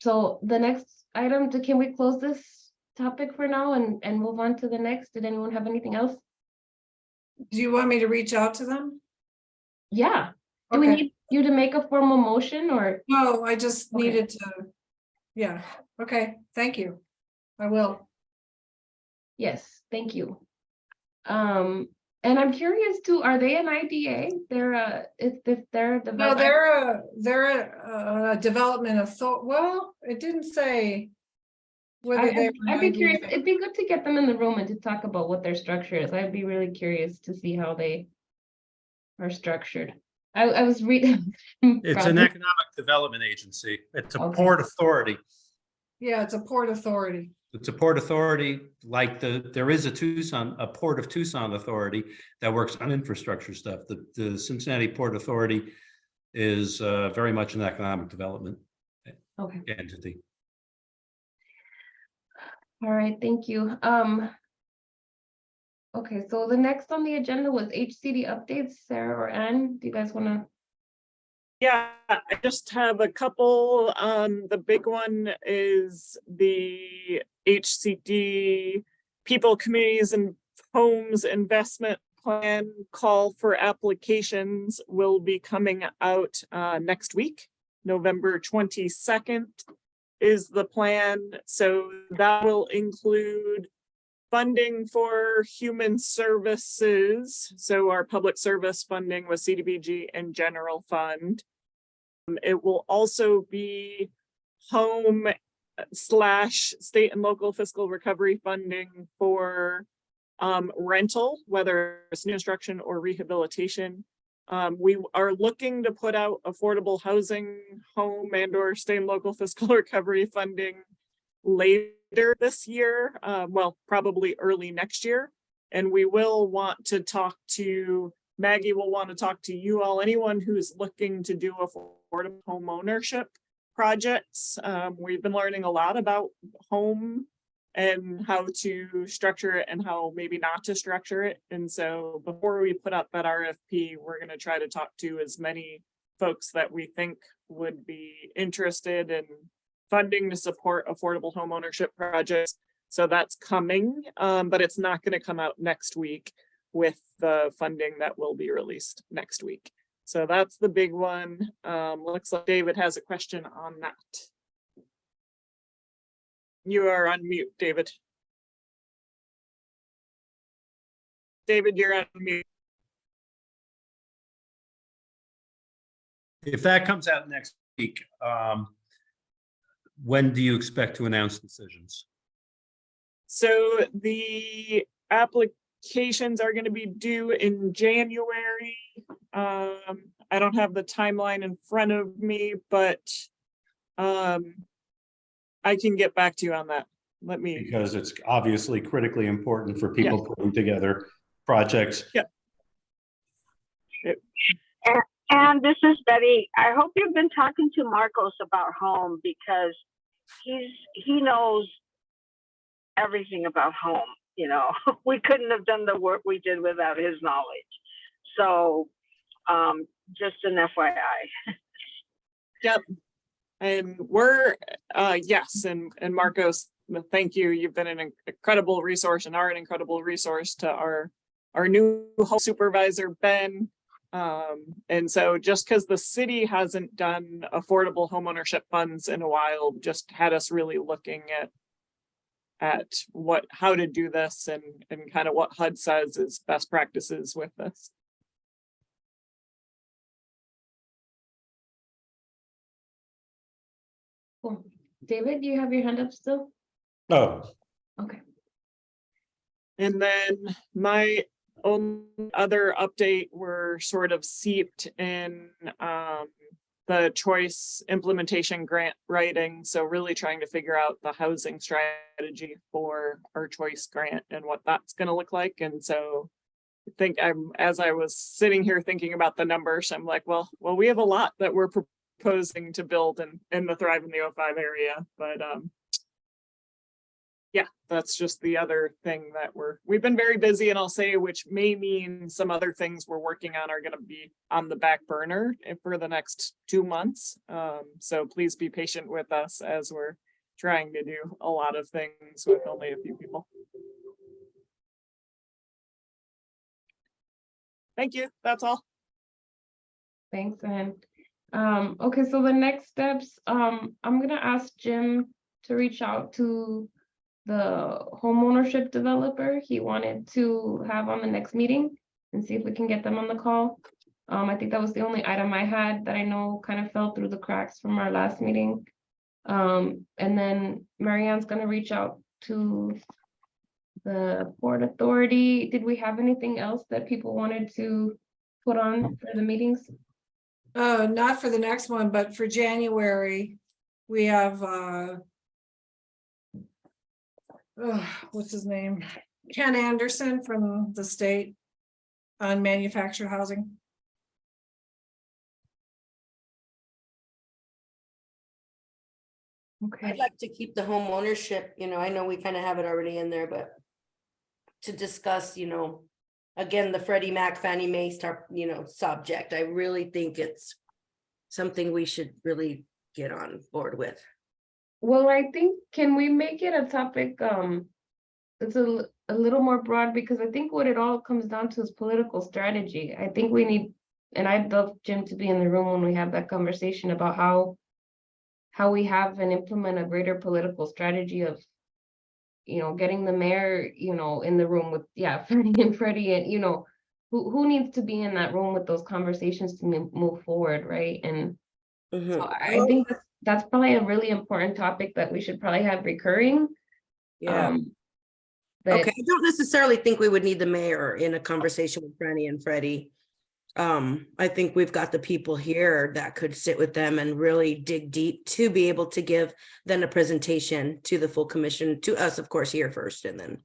So the next item, can we close this topic for now and move on to the next? Did anyone have anything else? Do you want me to reach out to them? Yeah. Do we Okay. need you to make a formal motion, or? No, I just Okay. needed to, yeah, okay, thank you. I will. Yes, thank you. And I'm curious too, are they an IDA? If they're a No, developer. they're a development well, it didn't say. Whether they. I'd be remind you curious, that- it'd be good to get them in the room and to talk about what their structure is. I'd be really curious to see how they are structured. I was reading. It's an economic development agency. It's a Okay. port authority. Yeah, it's a port authority. It's a port authority like there is a Port of Tucson authority that works on infrastructure stuff. The Cincinnati Port Authority is very much an economic development Okay, entity. all right, thank you. Okay, so the next on the agenda was HCD updates. Sarah or Ann, do you guys wanna? Yeah, I just have a couple. The big one is the HCD People, Communities and Homes Investment Plan call for applications will be coming out next week. November 22nd is the plan. So that will include funding for human services. So our public service funding with CDBG and general fund. It will also be home / state and local fiscal recovery funding for rental, whether it's new construction or rehabilitation. We are looking to put out affordable housing, home and/or state and local fiscal recovery funding later this year, well, probably early next year. And we will want to talk to, Maggie will want to talk to you all, anyone who's looking to do affordable home ownership projects. We've been learning a lot about home and how to structure it and how maybe not to structure it. And so before we put up that RFP, we're going to try to talk to as many folks that we think would be interested in funding to support affordable home ownership projects. So that's coming, but it's not going to come out next week with the funding that will be released next week. So that's the big one. Looks like David has a question on that. You are on mute, David. David, you're on mute. If that comes out next week, when do you expect to announce decisions? So the applications are going to be due in January. I don't have the timeline in front of me, but I can get back to you on that. Let me. Because it's obviously critically important for people putting together projects. Yep. And this is Betty. I hope you've been talking to Marcos about home because he knows everything about home. You know, we couldn't have done the work we did without his knowledge. So just an FYI. Yep. And we're, yes, and Marcos, thank you. You've been an incredible resource and are an incredible resource to our new home supervisor, Ben. And so just because the city hasn't done affordable homeownership funds in a while, just had us really looking at how to do this and kind of what HUD says is best practices with this. Cool. David, you have your hand up still? Oh, Okay. And then my only other update, were sort of seeped in the choice implementation grant writing. So really trying to figure out the housing strategy for our choice grant and what that's going to look like. And so I think as I was sitting here thinking about the numbers, I'm like, well, we have a lot that we're proposing to build in the Thrive in the O5 area, but yeah, that's just the other thing that we've been very busy, and I'll say, which may mean some other things we're working on are going to be on the back burner for the next 2 months. So please be patient with us as we're trying to do a lot of things with only a few people. Thank you. That's all. Thanks, Ann. Okay, so the next steps, I'm gonna ask Jim to reach out to the homeownership developer he wanted to have on the next meeting and see if we can get them on the call. I think that was the only item I had that I know kind of fell through the cracks from our last meeting. And then Marianne's gonna reach out to the Port Authority. Did we have anything else that people wanted to put on for the meetings? Not for the next one, but for January, we have, what's his name? Ken Anderson from the state on manufactured housing. Okay. I'd like to keep the home ownership, I know we kind of have it already in there, but to discuss, again, the Freddie Mac, Fannie Mae subject. I really think it's something we should really get on board with. Well, I think, can we make it a topic, it's a little more broad, because I think what it all comes down to is political strategy. I think we need, and I'd love Jim to be in the room when we have that conversation about how we have and implement a greater political strategy of, getting the mayor, in the room with, Freddie and, who needs to be in that room with those conversations to move forward, right? And so I think that's probably a really important topic that we should probably have recurring. Yeah. But Okay, I don't necessarily think we would need the mayor in a conversation with Franny and Freddie. I think we've got the people here that could sit with them and really dig deep to be able to give then a presentation to the full commission, to us, of course, here first, and then,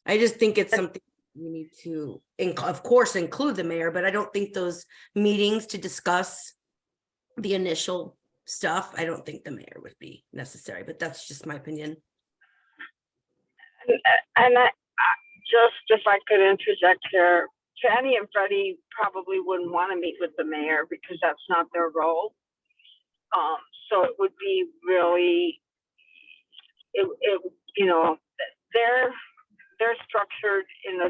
I just think it's something we need to, of course, include the mayor, but I don't think those meetings to discuss the initial stuff, I don't think the mayor would be necessary, but that's just my opinion. And just if I could interject here, Fannie and Freddie probably wouldn't want to meet with the mayor because that's not their role. So it would be really, they're structured in a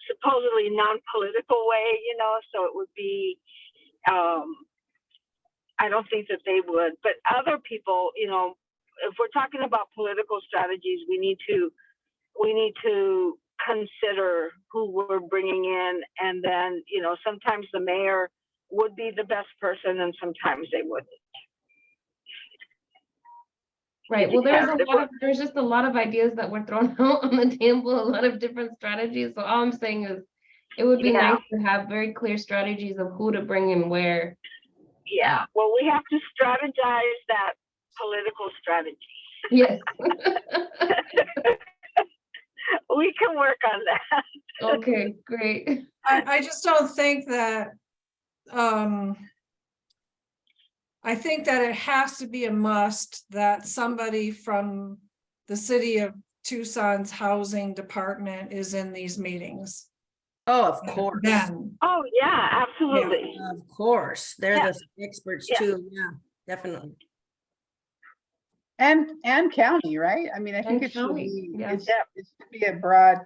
supposedly non-political way, so it would be, I don't think that they would, but other people, if we're talking about political strategies, we need to consider who we're bringing in, and then, sometimes the mayor would be the best person and sometimes they wouldn't. right, well, there's just a lot of ideas that were thrown out on the table, a lot of different strategies. So all I'm saying is it would be nice to have very clear strategies of who to bring in where. Yeah, well, we have to strategize that political strategy. Yes. We can work on that. Okay, great. I just don't think that, I think that it has to be a must that somebody from the city of Tucson's housing department is in these meetings. Oh, of course. Then, Oh, yeah, absolutely. Of course. They're the experts too. Yeah, definitely. And county, right? I mean, I think it should county, be, yeah. it should be a broad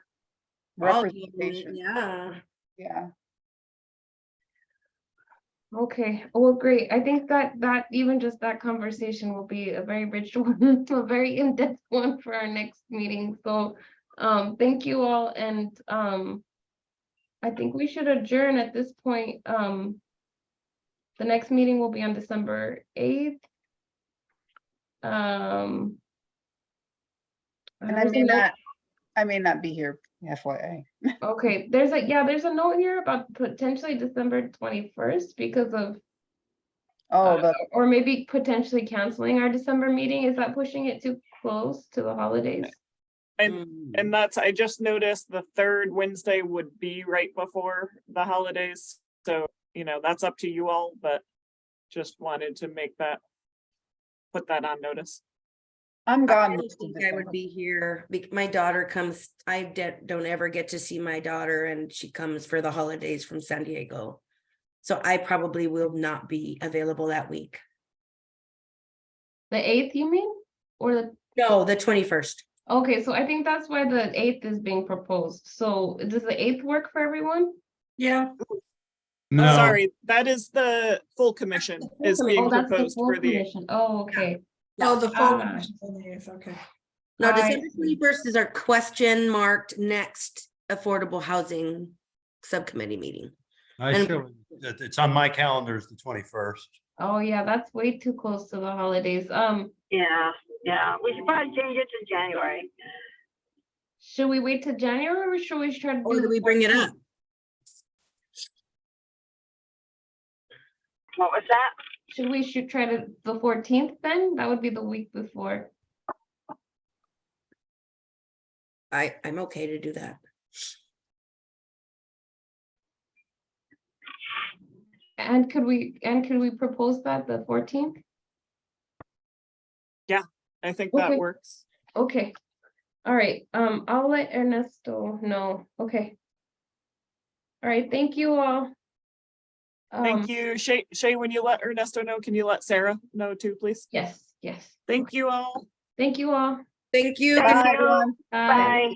All representation. Yeah. Yeah. Okay, well, great. I think that even just that conversation will be a very rich one, a very in-depth one for our next meeting. So thank you all. And I think we should adjourn at this point. The next meeting will be on December 8th. And I may not be here, FYI. Okay, there's a note here about potentially December 21st because of or maybe potentially canceling our December meeting. Is that pushing it too close to the holidays? And that's, I just noticed the third Wednesday would be right before the holidays. So, that's up to you all, but just wanted to put that on notice. I'm gone. I don't think I would be here. My daughter comes, I don't ever get to see my daughter, and she comes for the holidays from San Diego. So I probably will not be available that week. The 8th, you mean? Or No, the 21st. Okay, so I think that's why the 8th is being proposed. So does the 8th work for everyone? yeah, No, Sorry, that is the full commission is being That's the proposed full for the. commission. Oh, okay. oh, the full, Ah. okay. No, I December see. 21st is our question marked next affordable housing subcommittee meeting. And- It's on my calendar is the 21st. Oh, yeah, that's way too close to the holidays. Yeah, we should probably change it to January. Should we wait till January or should we try to Or do? do the we bring it 14th? up? What was that? Should we try to the 14th then? That would be the week before. I'm okay to do that. And could we propose that the 14th? I think that Okay. works. Okay. All right, I'll let Ernesto know. Okay. All right, thank you all. Thank you. Shay, when you let Ernesto know, can you let Sarah know too, please? Yes, yes. Thank you all. Thank you all. Thank you. Thank Bye, you. everyone. Bye. Bye.